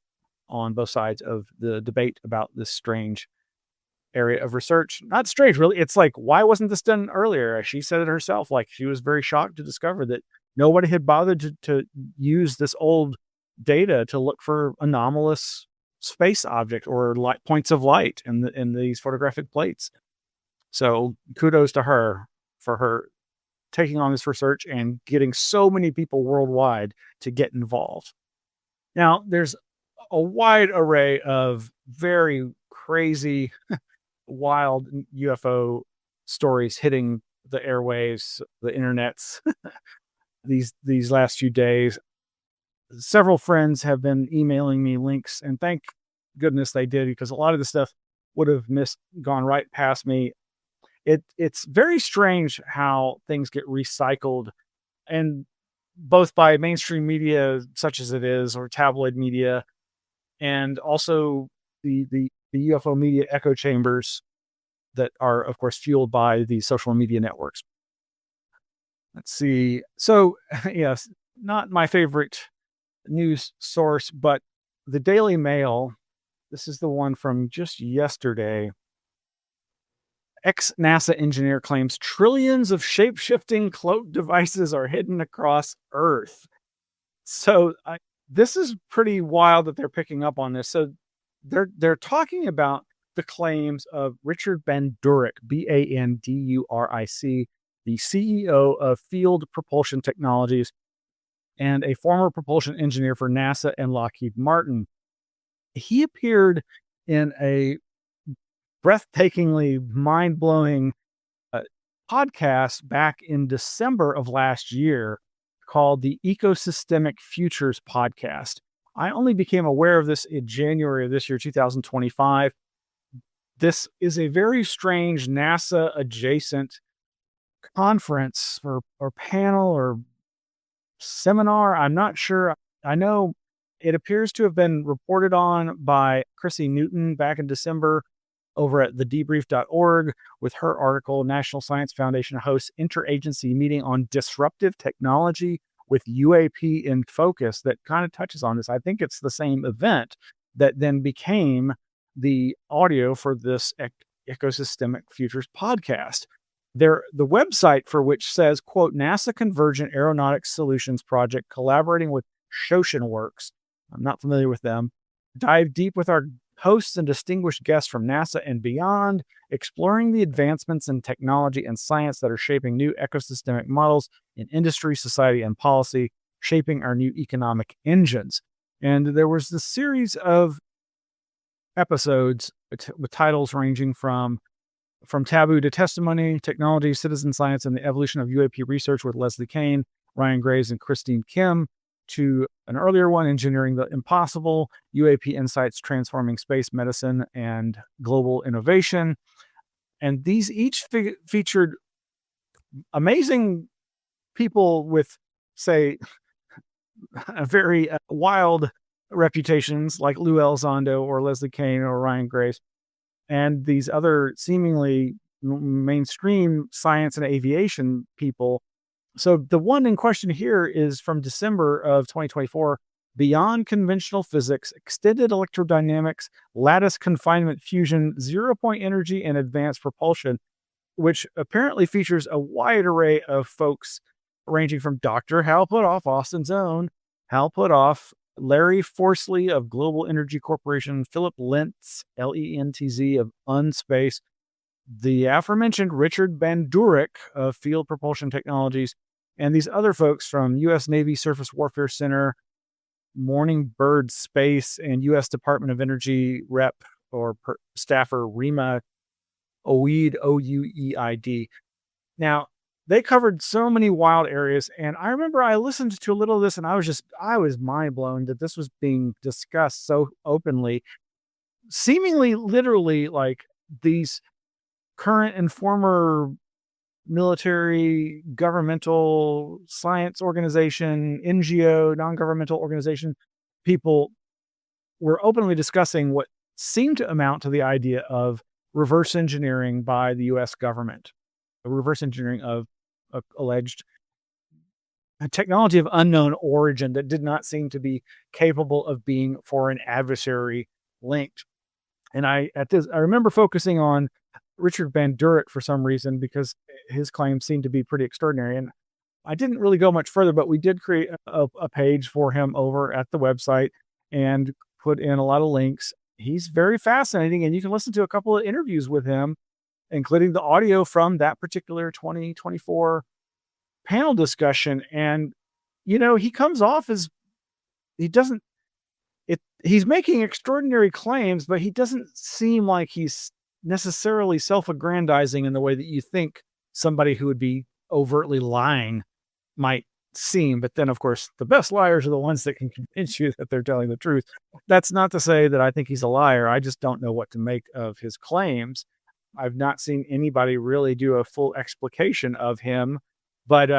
on both sides of the debate about this strange area of research. Not strange, really. It's like, why wasn't this done earlier? She said it herself. Like, she was very shocked to discover that nobody had bothered to use this old data to look for anomalous space object or light points of light in these photographic plates. So kudos to her for her taking on this research and getting so many people worldwide to get involved. Now, there's a wide array of very crazy, wild UFO stories hitting the airwaves, the internets, these last few days. Several friends have been emailing me links, and thank goodness they did, because a lot of the stuff would have gone right past me. It's very strange how things get recycled, and both by mainstream media such as it is, or tabloid media, and also the UFO media echo chambers that are, of course, fueled by the social media networks. Let's see. So, yes, not my favorite news source, but the Daily Mail. This is the one from just yesterday. Ex-NASA engineer claims trillions of shape-shifting cloak devices are hidden across Earth. So this is pretty wild that they're picking up on this. So they're talking about the claims of Richard Banduric, Banduric, the CEO of Field Propulsion Technologies and a former propulsion engineer for NASA and Lockheed Martin. He appeared in a breathtakingly mind-blowing podcast back in December of last year called the Ecosystemic Futures Podcast. I only became aware of this in January of this year, 2025. This is a very strange NASA adjacent conference or panel or seminar. I'm not sure. I know it appears to have been reported on by Chrissy Newton back in December over at thedebrief.org with her article, National Science Foundation hosts interagency meeting on disruptive technology with UAP in focus, that kind of touches on this. I think it's the same event that then became the audio for this Ecosystemic Futures podcast. The website for which says, quote, NASA Convergent Aeronautics Solutions Project collaborating with Shoshin Works. I'm not familiar with them. Dive deep with our hosts and distinguished guests from NASA and beyond, exploring the advancements in technology and science that are shaping new ecosystemic models in industry, society, and policy, shaping our new economic engines. And there was this series of episodes with titles ranging from Taboo to Testimony, Technology, Citizen Science, and the Evolution of UAP Research with Leslie Kane, Ryan Graves, and Christine Kim, to an earlier one, Engineering the Impossible, UAP Insights Transforming Space Medicine and Global Innovation. And these each featured amazing people with, say, very wild reputations like Lou Elizondo or Leslie Kane or Ryan Graves, and these other seemingly mainstream science and aviation people. So the one in question here is from December of 2024, Beyond Conventional Physics, Extended Electrodynamics, Lattice Confinement Fusion, Zero-Point Energy, and Advanced Propulsion, which apparently features a wide array of folks ranging from Dr. Hal Puthoff, Austin's own Hal Puthoff, Larry Forsley of Global Energy Corporation, Philip Lentz, Lentz of Unspace, the aforementioned Richard Bandurek of Field Propulsion Technologies, and these other folks from U.S. Navy Surface Warfare Center, Morning Bird Space, and U.S. Department of Energy rep or staffer Rima Oueid, Oueid. Now, they covered so many wild areas, and I remember I listened to a little of this, and I was mind blown that this was being discussed so openly, seemingly literally like these current and former military, governmental, science organization, NGO, non-governmental organization people were openly discussing what seemed to amount to the idea of reverse engineering by the U.S. government, a reverse engineering of alleged a technology of unknown origin that did not seem to be capable of being for an adversary linked. And I remember focusing on Richard Bandurek for some reason because his claims seemed to be pretty extraordinary. And I didn't really go much further, but we did create a page for him over at the website and put in a lot of links. He's very fascinating, and you can listen to a couple of interviews with him, including the audio from that particular 2024 panel discussion. And, he comes off as he's making extraordinary claims, but he doesn't seem like he's necessarily self-aggrandizing in the way that you think somebody who would be overtly lying might seem. But then, of course, the best liars are the ones that can convince you that they're telling the truth. That's not to say that I think he's a liar. I just don't know what to make of his claims. I've not seen anybody really do a full explication of him. But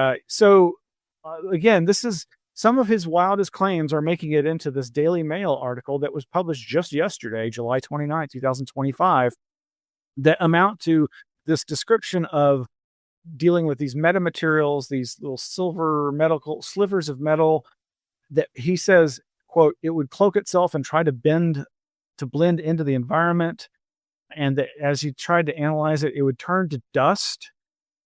again, this is some of his wildest claims are making it into this Daily Mail article that was published just yesterday, July 29, 2025, that amount to this description of dealing with these metamaterials, these little silver medical slivers of metal that he says, quote, it would cloak itself and try to blend into the environment. And that as you tried to analyze it, it would turn to dust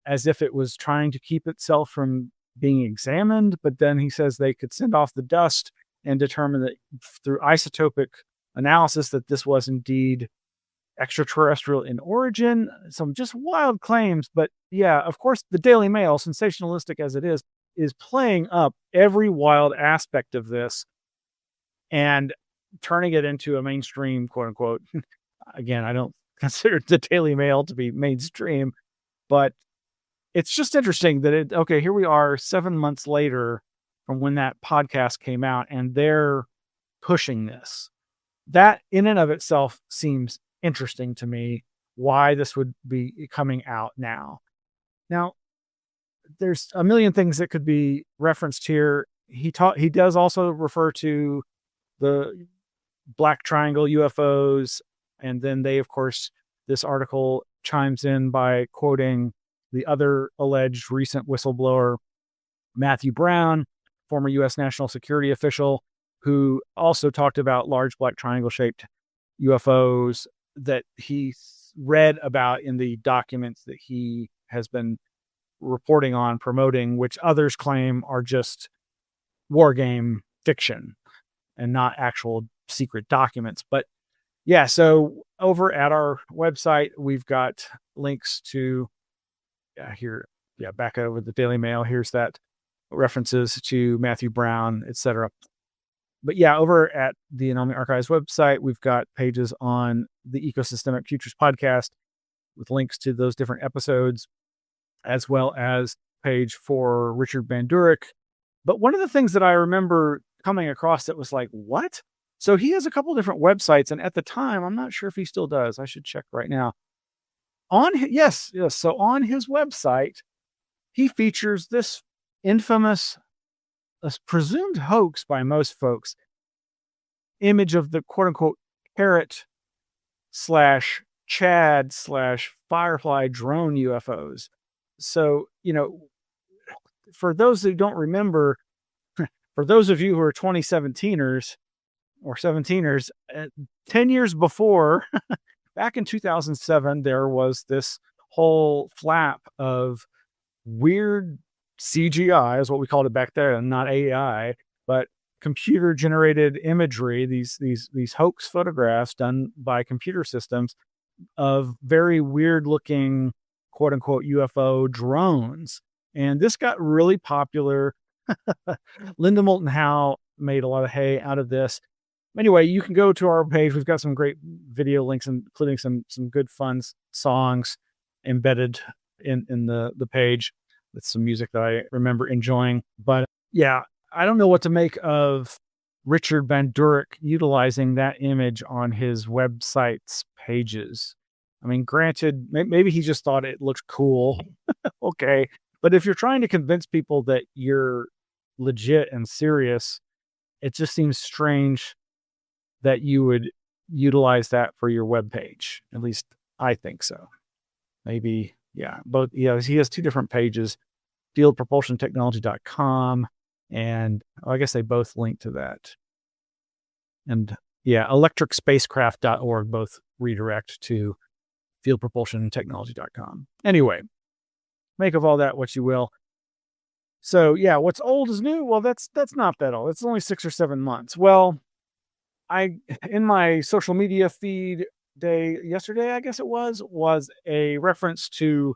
as if it was trying to keep itself from being examined. But then he says they could send off the dust and determine that through isotopic analysis that this was indeed extraterrestrial in origin. Some just wild claims. But yeah, of course, the Daily Mail, sensationalistic as it is playing up every wild aspect of this and turning it into a mainstream, quote unquote. Again, I don't consider the Daily Mail to be mainstream, but it's just interesting that here we are 7 months later from when that podcast came out, and they're pushing this. That in and of itself seems interesting to me, why this would be coming out now. Now, there's a million things that could be referenced here. He does also refer to the black triangle UFOs, and then of course, this article chimes in by quoting the other alleged recent whistleblower, Matthew Brown, former U.S. national security official, who also talked about large black triangle-shaped UFOs that he read about in the documents that he has been reporting on, promoting, which others claim are just war game fiction and not actual secret documents. But yeah, so over at our website, we've got links to back over the Daily Mail. Here's that references to Matthew Brown, etc. But yeah, over at the Anomaly Archives website, we've got pages on the Ecosystemic Futures podcast with links to those different episodes, as well as page for Richard Bandurek. But one of the things that I remember coming across that was like, what? So he has a couple of different websites, and at the time, I'm not sure if he still does. I should check right now. Yes. So on his website, he features this infamous, presumed hoax by most folks, image of the quote unquote parrot / Chad/Firefly drone UFOs. So, for those who don't remember, for those of you who are 2017ers or 17ers, 10 years before, back in 2007, there was this whole flap of weird CGI, is what we called it back then, not AI, but computer generated imagery, these hoax photographs done by computer systems of very weird looking quote unquote UFO drones. And this got really popular. Linda Moulton Howe made a lot of hay out of this. Anyway, you can go to our page. We've got some great video links, including some good fun songs embedded in the page with some music that I remember enjoying. But yeah, I don't know what to make of Richard Van Durek utilizing that image on his website's pages. I mean, granted, maybe he just thought it looked cool. Okay. But if you're trying to convince people that you're legit and serious, it just seems strange that you would utilize that for your webpage. At least I think so. Maybe, yeah. Both, he has two different pages, fieldpropulsiontechnology.com, and I guess they both link to that. And yeah, electricspacecraft.org both redirect to fieldpropulsiontechnology.com. Anyway, make of all that what you will. So yeah, what's old is new. Well, that's not that old. It's only 6 or 7 months. Well, in my social media feed yesterday, I guess it was a reference to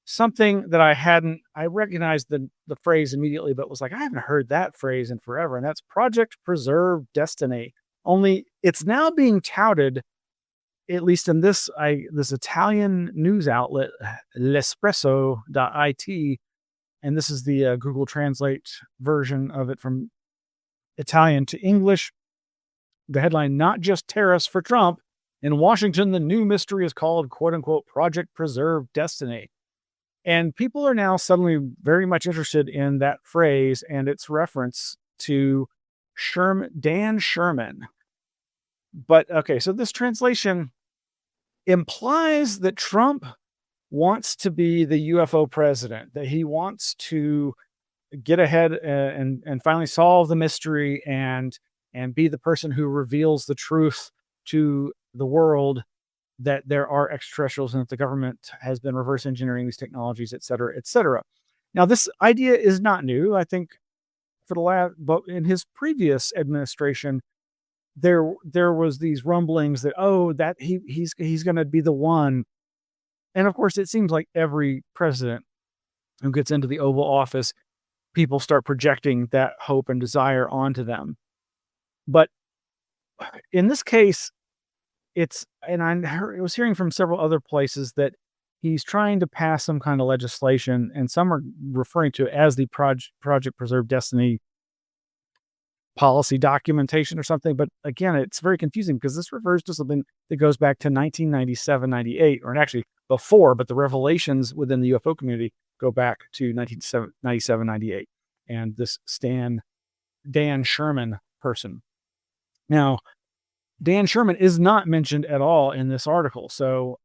something that I recognized the phrase immediately, but was like, I haven't heard that phrase in forever. And that's Project Preserve Destiny. Only it's now being touted, at least in this Italian news outlet, L'Espresso.it. And this is the Google Translate version of it from Italian to English. The headline, not just tariffs for Trump. In Washington, the new mystery is called, quote unquote, Project Preserve Destiny. And people are now suddenly very much interested in that phrase and its reference to Dan Sherman. But okay, so this translation implies that Trump wants to be the UFO president, that he wants to get ahead and finally solve the mystery and be the person who reveals the truth to the world that there are extraterrestrials and that the government has been reverse engineering these technologies, et cetera, et cetera. Now, this idea is not new. I think but in his previous administration, there was these rumblings that, that he's going to be the one. And of course, it seems like every president who gets into the Oval Office, people start projecting that hope and desire onto them. But in this case, I was hearing from several other places that he's trying to pass some kind of legislation, and some are referring to it as the Project Preserve Destiny policy documentation or something. But again, it's very confusing because this refers to something that goes back to 1997, 98, or actually before, but the revelations within the UFO community go back to 1997, 98. And this Dan Sherman person. Now, Dan Sherman is not mentioned at all in this article. So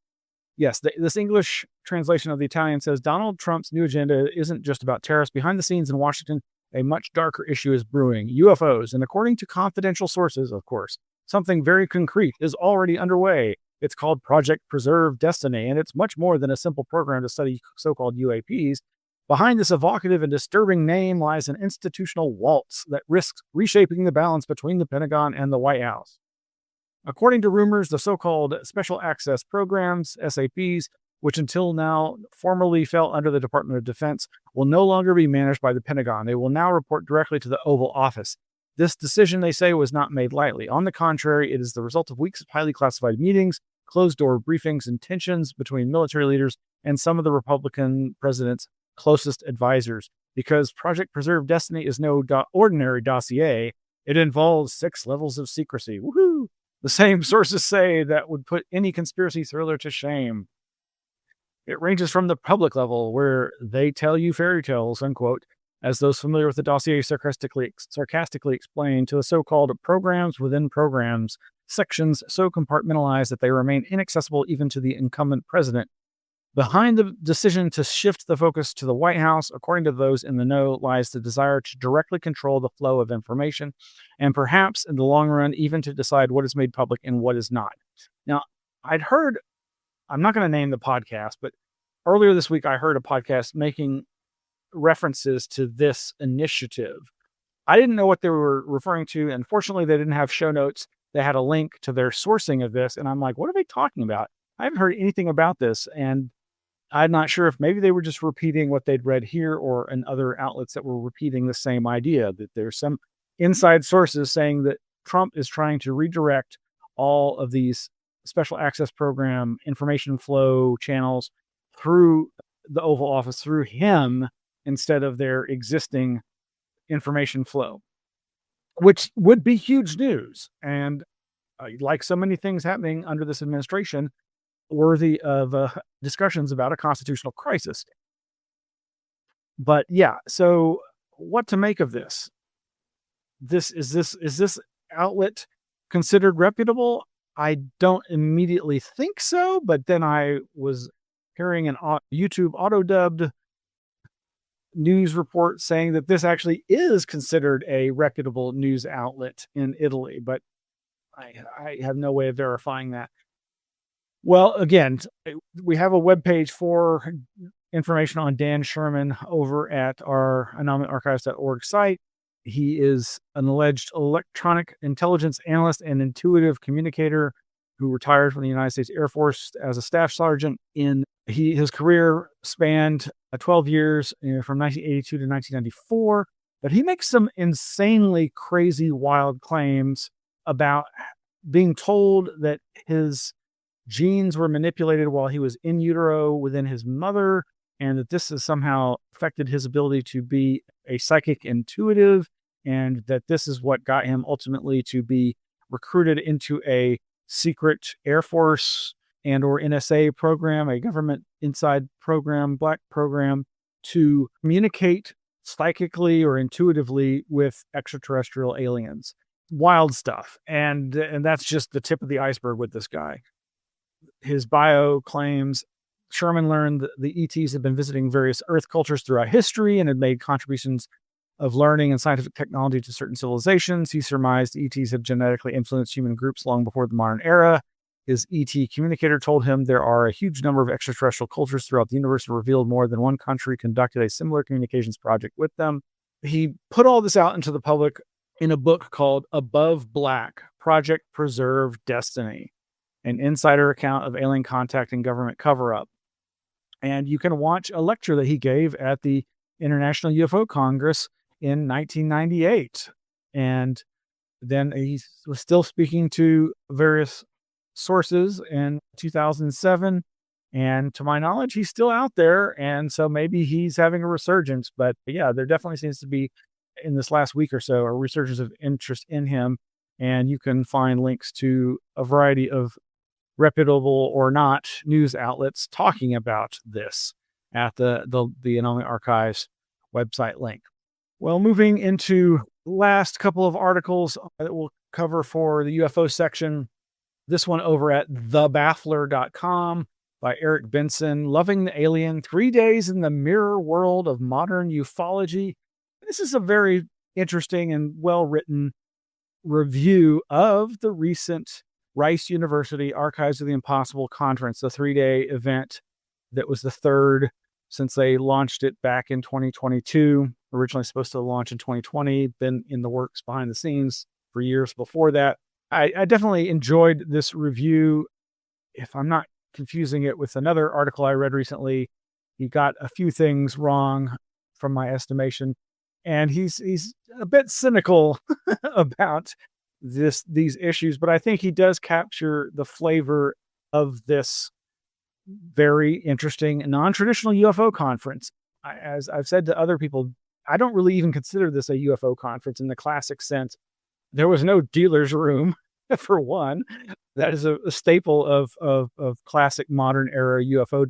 yes, this English translation of the Italian says, Donald Trump's new agenda isn't just about tariffs. Behind the scenes in Washington, a much darker issue is brewing, UFOs. And according to confidential sources, of course, something very concrete is already underway. It's called Project Preserve Destiny, and it's much more than a simple program to study so-called UAPs. Behind this evocative and disturbing name lies an institutional waltz that risks reshaping the balance between the Pentagon and the White House. According to rumors, the so-called Special Access Programs, SAPs, which until now formerly fell under the Department of Defense, will no longer be managed by the Pentagon. They will now report directly to the Oval Office. This decision, they say, was not made lightly. On the contrary, it is the result of weeks of highly classified meetings, closed-door briefings, and tensions between military leaders and some of the Republican president's closest advisors. Because Project Preserve Destiny is no ordinary dossier, it involves 6 levels of secrecy. Woohoo! The same sources say that would put any conspiracy thriller to shame. It ranges from the public level, where they tell you fairy tales, unquote, as those familiar with the dossier sarcastically explain, to the so-called programs within programs, sections so compartmentalized that they remain inaccessible even to the incumbent president. Behind the decision to shift the focus to the White House, according to those in the know, lies the desire to directly control the flow of information, and perhaps in the long run, even to decide what is made public and what is not. Now, I'd heard, I'm not going to name the podcast, but earlier this week, I heard a podcast making references to this initiative. I didn't know what they were referring to. And fortunately, they didn't have show notes. They had a link to their sourcing of this. And I'm like, what are they talking about? I haven't heard anything about this. And I'm not sure if maybe they were just repeating what they'd read here or in other outlets that were repeating the same idea, that there's some inside sources saying that Trump is trying to redirect all of these special access program information flow channels through the Oval Office, through him, instead of their existing information flow, which would be huge news. And like so many things happening under this administration, worthy of discussions about a constitutional crisis. But yeah, so what to make of this? Is this outlet considered reputable? I don't immediately think so, but then I was hearing an YouTube auto-dubbed news report saying that this actually is considered a reputable news outlet in Italy, but I have no way of verifying that. Well, again, we have a webpage for information on Dan Sherman over at our anomalyarchives.org site. He is an alleged electronic intelligence analyst and intuitive communicator who retired from the United States Air Force as a staff sergeant. His career spanned 12 years from 1982 to 1994, but he makes some insanely crazy, wild claims about being told that his genes were manipulated while he was in utero within his mother, and that this has somehow affected his ability to be a psychic intuitive, and that this is what got him ultimately to be recruited into a secret Air Force and or NSA program, a government inside program, black program, to communicate psychically or intuitively with extraterrestrial aliens. Wild stuff. And that's just the tip of the iceberg with this guy. His bio claims Sherman learned that the ETs had been visiting various Earth cultures throughout history and had made contributions of learning and scientific technology to certain civilizations. He surmised ETs had genetically influenced human groups long before the modern era. His ET communicator told him there are a huge number of extraterrestrial cultures throughout the universe and revealed more than one country conducted a similar communications project with them. He put all this out into the public in a book called Above Black, Project Preserve Destiny, an insider account of alien contact and government cover-up. And you can watch a lecture that he gave at the International UFO Congress in 1998. And then he was still speaking to various sources in 2007. And to my knowledge, he's still out there. And so maybe he's having a resurgence. But yeah, there definitely seems to be, in this last week or so, a resurgence of interest in him. And you can find links to a variety of reputable or not news outlets talking about this at the Anomaly Archives website link. Well, moving into last couple of articles that we'll cover for the UFO section. This one over at thebaffler.com by Eric Benson, Loving the Alien, 3 Days in the Mirror World of Modern Ufology. This is a very interesting and well-written review of the recent Rice University Archives of the Impossible conference, the 3-day event that was the third since they launched it back in 2022. Originally supposed to launch in 2020, been in the works behind the scenes for years before that. I definitely enjoyed this review. If I'm not confusing it with another article I read recently, he got a few things wrong from my estimation, and he's a bit cynical about these issues, but I think he does capture the flavor of this very interesting non-traditional UFO conference. As I've said to other people, I don't really even consider this a UFO conference in the classic sense. There was no dealer's room, for one. That is a staple of classic modern era UFO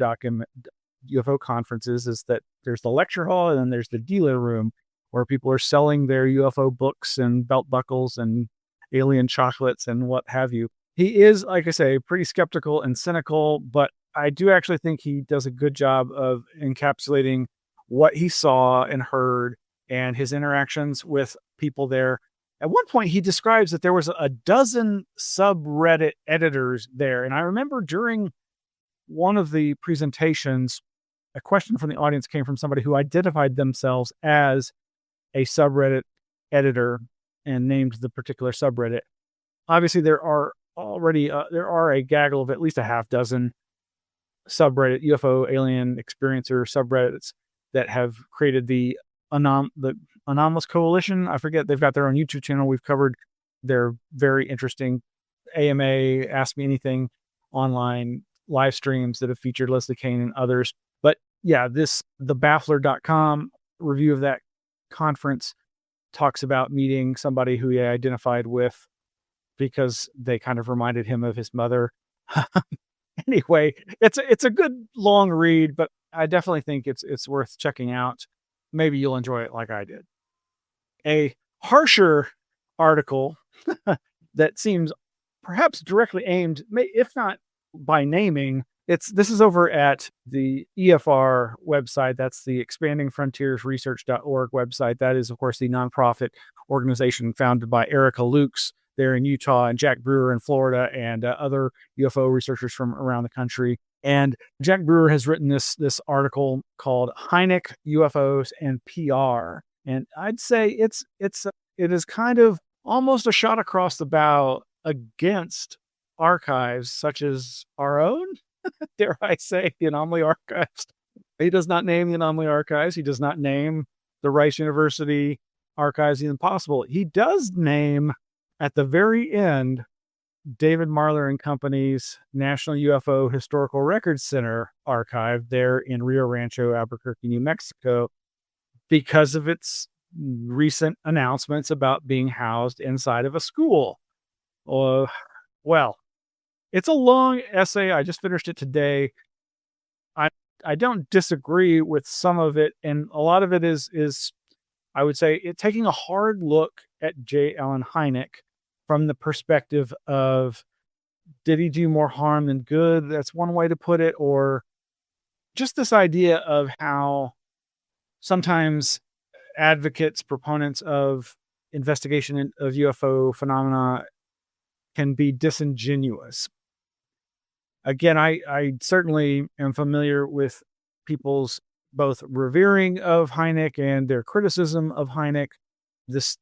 UFO conferences is that there's the lecture hall and then there's the dealer room where people are selling their UFO books and belt buckles and alien chocolates and what have you. He is, like I say, pretty skeptical and cynical, but I do actually think he does a good job of encapsulating what he saw and heard and his interactions with people there. At one point, he describes that there was a dozen subreddit editors there. And I remember during one of the presentations, a question from the audience came from somebody who identified themselves as a subreddit editor and named the particular subreddit. Obviously, there are a gaggle of at least a half dozen subreddit UFO alien experiencer subreddits that have created the Anomalous Coalition. I forget, they've got their own YouTube channel. We've covered their very interesting AMA, Ask Me Anything online live streams that have featured Leslie Kane and others. But yeah, thebaffler.com review of that conference talks about meeting somebody who he identified with because they kind of reminded him of his mother. Anyway, it's a good long read, but I definitely think it's worth checking out. Maybe you'll enjoy it like I did. A harsher article that seems perhaps directly aimed, if not by naming, this is over at the EFR website. That's the expandingfrontiersresearch.org website. That is, of course, the nonprofit organization founded by Erica Lukes there in Utah and Jack Brewer in Florida and other UFO researchers from around the country. And Jack Brewer has written this article called Hynek, UFOs, and PR. And I'd say it is kind of almost a shot across the bow against archives such as our own, dare I say, the Anomaly Archives. He does not name the Anomaly Archives. He does not name the Rice University Archives even possible. He does name at the very end David Marler and Company's National UFO Historical Records Center archive there in Rio Rancho, Albuquerque, New Mexico, because of its recent announcements about being housed inside of a school. Well, it's a long essay. I just finished it today. I don't disagree with some of it, and a lot of it is I would say taking a hard look at J. Allen Hynek from the perspective of, did he do more harm than good? That's one way to put it. Or just this idea of how sometimes advocates, proponents of investigation of UFO phenomena can be disingenuous. Again, I certainly am familiar with people's both revering of Hynek and their criticism of Hynek. This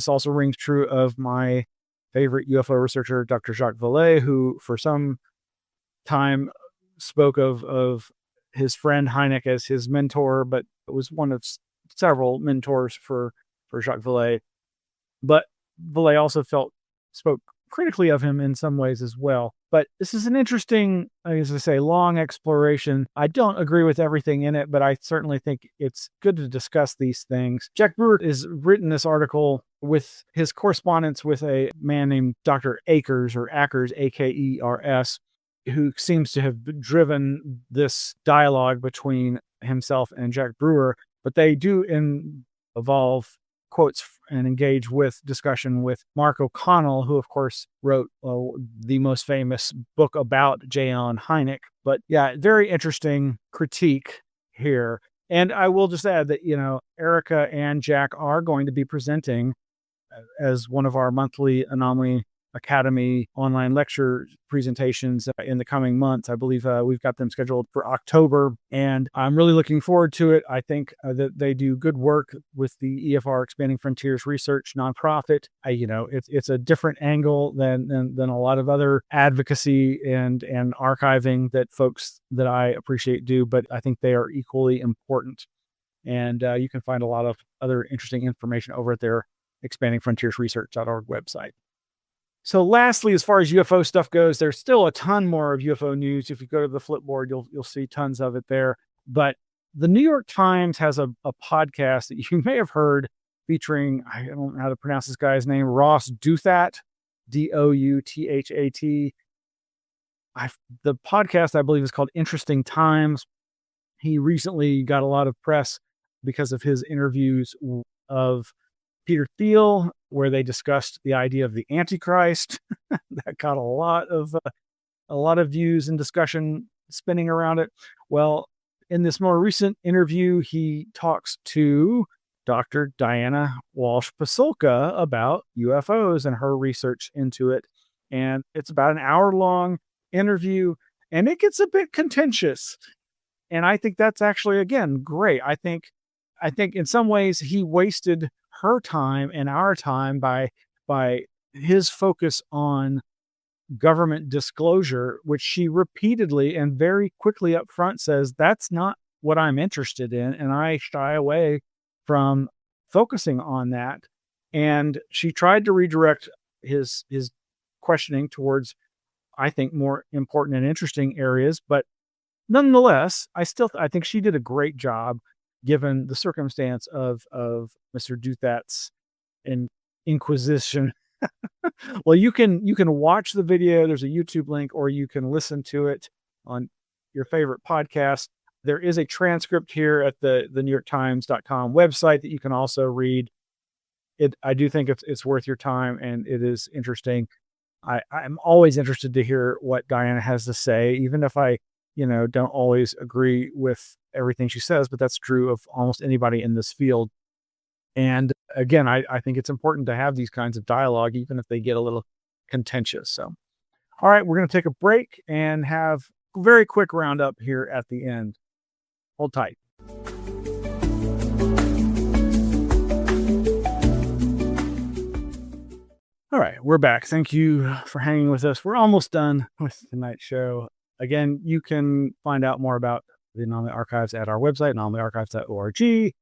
also rings true of my favorite UFO researcher, Dr. Jacques Vallée, who for some time spoke of his friend Hynek as his mentor, but was one of several mentors for Jacques Vallée. But Vallée also spoke critically of him in some ways as well. But this is an interesting, as I say, long exploration. I don't agree with everything in it, but I certainly think it's good to discuss these things. Jack Brewer has written this article with his correspondence with a man named Dr. Akers, Akers, who seems to have driven this dialogue between himself and Jack Brewer. But they do evolve quotes and engage with discussion with Mark O'Connell, who of course wrote the most famous book about J. Allen Hynek. But yeah, very interesting critique here. And I will just add that, Erica and Jack are going to be presenting as one of our monthly Anomaly Academy online lecture presentations in the coming months. I believe we've got them scheduled for October, and I'm really looking forward to it. I think that they do good work with the EFR Expanding Frontiers Research nonprofit. It's a different angle than a lot of other advocacy and archiving that folks that I appreciate do, but I think they are equally important. And you can find a lot of other interesting information over at their expandingfrontiersresearch.org website. So lastly, as far as UFO stuff goes, there's still a ton more of UFO news. If you go to the Flipboard, you'll see tons of it there. But the New York Times has a podcast that you may have heard featuring, I don't know how to pronounce this guy's name, Ross Douthat, Douthat. The podcast, I believe, is called Interesting Times. He recently got a lot of press because of his interviews of Peter Thiel, where they discussed the idea of the Antichrist. That got a lot of views and discussion spinning around it. Well, in this more recent interview, he talks to Dr. Diana Walsh-Pasulka about UFOs and her research into it. And it's about an hour-long interview, and it gets a bit contentious. And I think that's actually, again, great. I think in some ways he wasted her time and our time by his focus on government disclosure, which she repeatedly and very quickly up front says, that's not what I'm interested in. And I shy away from focusing on that. And she tried to redirect his questioning towards, I think, more important and interesting areas. But nonetheless, I think she did a great job given the circumstance of Mr. Duthat's inquisition. Well, you can watch the video. There's a YouTube link, or you can listen to it on your favorite podcast. There is a transcript here at the NewYorkTimes.com website that you can also read. I do think it's worth your time, and it is interesting. I'm always interested to hear what Diana has to say, even if I don't always agree with everything she says, but that's true of almost anybody in this field. And again, I think it's important to have these kinds of dialogue, even if they get a little contentious. So, all right, we're going to take a break and have a very quick roundup here at the end. Hold tight. All right, we're back. Thank you for hanging with us. We're almost done with tonight's show. Again, you can find out more about the Anomaly Archives at our website, anomalyarchives.org. We've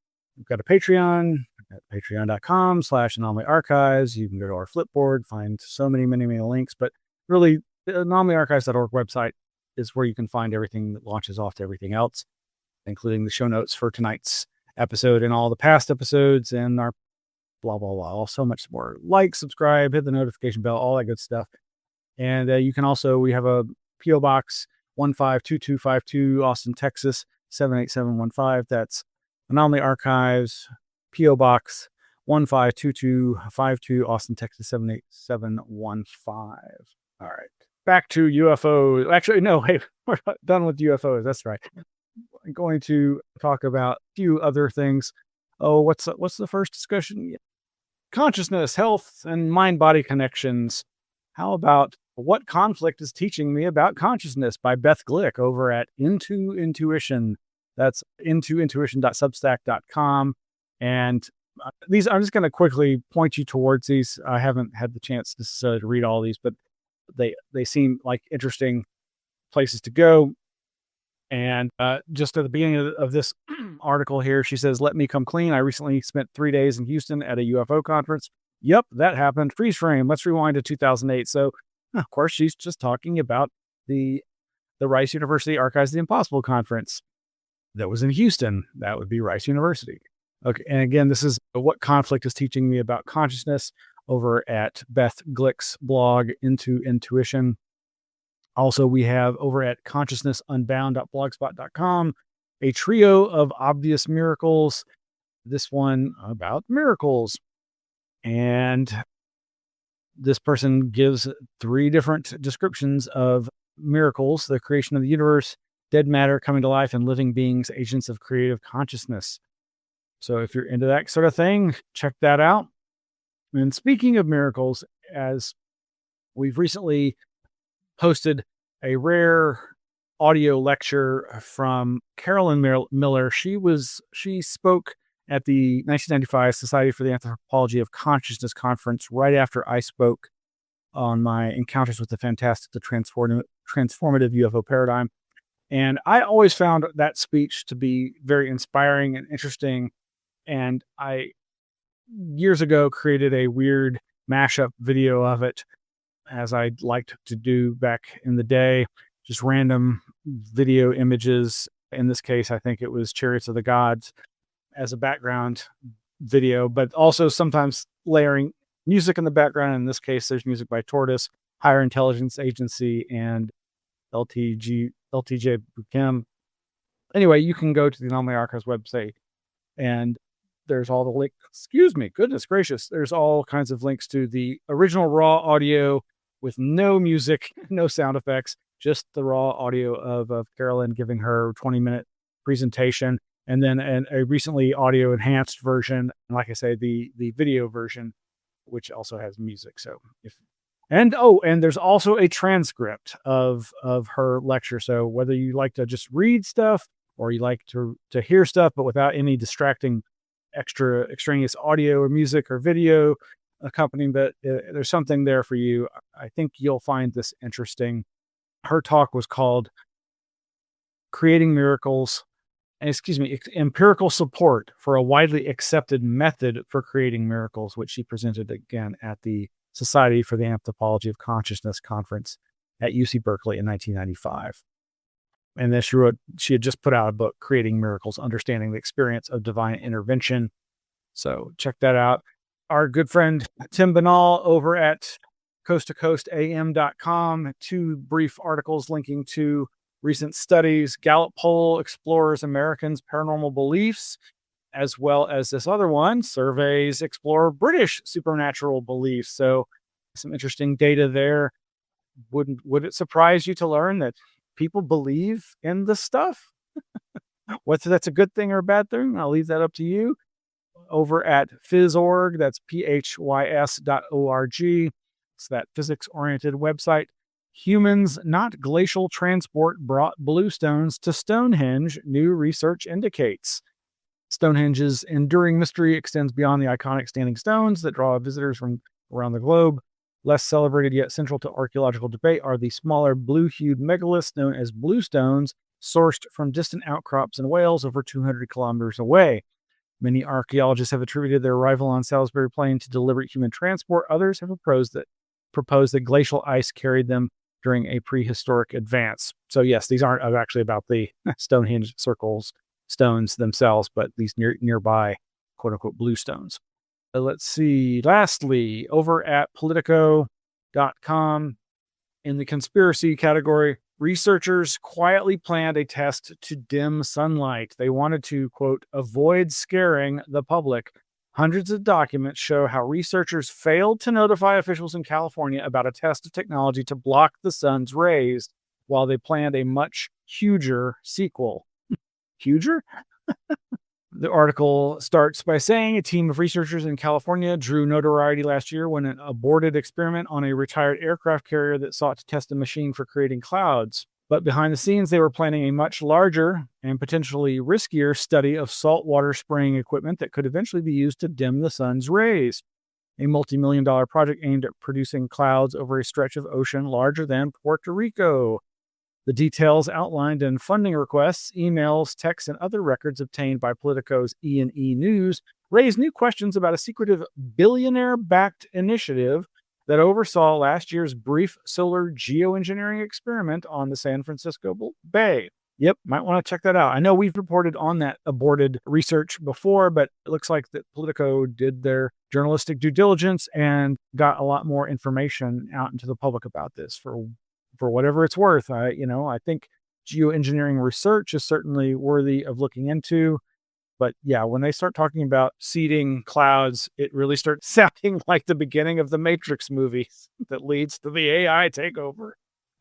got a Patreon at patreon.com/Anomaly Archives. You can go to our Flipboard, find so many links. But really, the anomalyarchives.org website is where you can find everything that launches off to everything else, including the show notes for tonight's episode and all the past episodes and our blah, blah, blah. All so much more. Like, subscribe, hit the notification bell, all that good stuff. And you can also, we have a P.O. Box 152252, Austin, Texas, 78715. That's Anomaly Archives, P.O. Box 152252, Austin, Texas, 78715. All right. Back to UFOs. Actually, no, hey, we're not done with UFOs. That's right. I'm going to talk about a few other things. Oh, what's the first discussion? Consciousness, health, and mind-body connections. How about What Conflict is Teaching Me About Consciousness by Beth Glick over at Into Intuition. That's intointuition.substack.com. And these, I'm just going to quickly point you towards these. I haven't had the chance to read all these, but they seem like interesting places to go. And just at the beginning of this article here, she says, "Let me come clean. I recently spent 3 days in Houston at a UFO conference." Yep, that happened. Freeze frame. Let's rewind to 2008. So, of course, she's just talking about the Rice University Archives of the Impossible conference that was in Houston. That would be Rice University. Okay, and again, this is What Conflict is Teaching Me About Consciousness over at Beth Glick's blog, Into Intuition. Also, we have over at consciousnessunbound.blogspot.com a trio of obvious miracles. This one about miracles. And this person gives 3 different descriptions of miracles: the creation of the universe, dead matter coming to life, and living beings, agents of creative consciousness. So if you're into that sort of thing, check that out. And speaking of miracles, as we've recently hosted a rare audio lecture from Carolyn Miller. She spoke at the 1995 Society for the Anthropology of Consciousness conference right after I spoke on my Encounters with the Fantastic, the Transformative UFO Paradigm. And I always found that speech to be very inspiring and interesting. And I, years ago, created a weird mashup video of it, as I liked to do back in the day, just random video images. In this case, I think it was Chariots of the Gods as a background video, but also sometimes layering music in the background. In this case, there's music by Tortoise, Higher Intelligence Agency, and LTJ Buchem. Anyway, you can go to the Anomaly Archives website, and there's all the links. Excuse me, goodness gracious. There's all kinds of links to the original raw audio with no music, no sound effects, just the raw audio of Carolyn giving her 20-minute presentation, and then a recently audio enhanced version. And like I say, the video version, which also has music. So and there's also a transcript of her lecture. So whether you like to just read stuff or you like to hear stuff, but without any distracting extraneous audio or music or video accompanying that, there's something there for you. I think you'll find this interesting. Her talk was called Creating Miracles, Empirical Support for a Widely Accepted Method for Creating Miracles, which she presented again at the Society for the Anthropology of Consciousness conference at UC Berkeley in 1995. And then she had just put out a book, Creating Miracles, Understanding the Experience of Divine Intervention. So check that out. Our good friend Tim Banal over at coasttocoastam.com, 2 brief articles linking to recent studies. Gallup poll explores Americans' paranormal beliefs, as well as this other one, surveys explore British supernatural beliefs. So some interesting data there. Would it surprise you to learn that people believe in this stuff? Whether that's a good thing or a bad thing, I'll leave that up to you. Over at phys.org, that's phys.org. It's that physics-oriented website. Humans, not glacial transport, brought bluestones to Stonehenge, new research indicates. Stonehenge's enduring mystery extends beyond the iconic standing stones that draw visitors from around the globe. Less celebrated yet central to archaeological debate are the smaller blue-hued megaliths known as bluestones, sourced from distant outcrops in Wales over 200 kilometers away. Many archaeologists have attributed their arrival on Salisbury Plain to deliberate human transport. Others have proposed that glacial ice carried them during a prehistoric advance. So yes, these aren't actually about the Stonehenge circles stones themselves, but these nearby quote-unquote bluestones. Let's see. Lastly, over at Politico.com, in the conspiracy category, researchers quietly planned a test to dim sunlight. They wanted to, quote, avoid scaring the public. Hundreds of documents show how researchers failed to notify officials in California about a test of technology to block the sun's rays, while they planned a much huger sequel. Huger? The article starts by saying a team of researchers in California drew notoriety last year when an aborted experiment on a retired aircraft carrier that sought to test a machine for creating clouds. But behind the scenes, they were planning a much larger and potentially riskier study of saltwater spraying equipment that could eventually be used to dim the sun's rays. A multi-million-dollar project aimed at producing clouds over a stretch of ocean larger than Puerto Rico. The details outlined in funding requests, emails, texts, and other records obtained by Politico's E&E News raise new questions about a secretive billionaire-backed initiative that oversaw last year's brief solar geoengineering experiment on the San Francisco Bay. Yep, might want to check that out. I know we've reported on that aborted research before, but it looks like that Politico did their journalistic due diligence and got a lot more information out into the public about this for whatever it's worth. I think geoengineering research is certainly worthy of looking into. But yeah, when they start talking about seeding clouds, it really starts sounding like the beginning of the Matrix movie that leads to the AI takeover.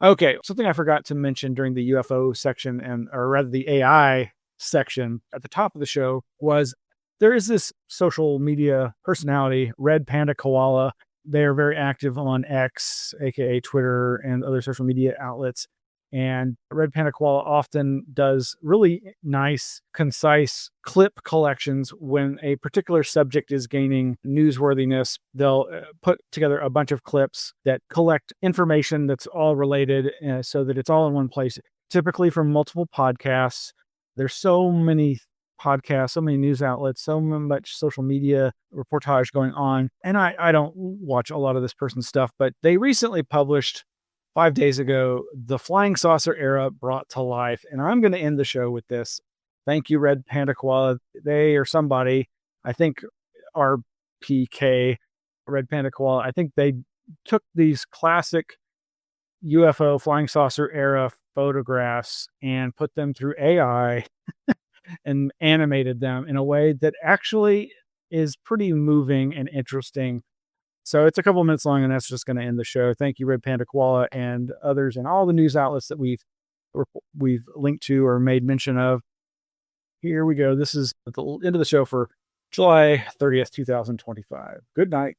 Okay, something I forgot to mention during the UFO section, or rather the AI section at the top of the show, was there is this social media personality, Red Panda Koala. They are very active on X, aka Twitter, and other social media outlets. And Red Panda Koala often does really nice, concise clip collections when a particular subject is gaining newsworthiness. They'll put together a bunch of clips that collect information that's all related so that it's all in one place, typically from multiple podcasts. There's so many podcasts, so many news outlets, so much social media reportage going on. And I don't watch a lot of this person's stuff, but they recently published 5 days ago, The Flying Saucer Era Brought to Life. And I'm going to end the show with this. Thank you, Red Panda Koala. They or somebody, I think RPK, Red Panda Koala, I think they took these classic UFO flying saucer era photographs and put them through AI and animated them in a way that actually is pretty moving and interesting. So it's a couple minutes long, and that's just going to end the show. Thank you, Red Panda Koala, and others, and all the news outlets that we've linked to or made mention of. Here we go. This is at the end of the show for July 30th, 2025. Good night.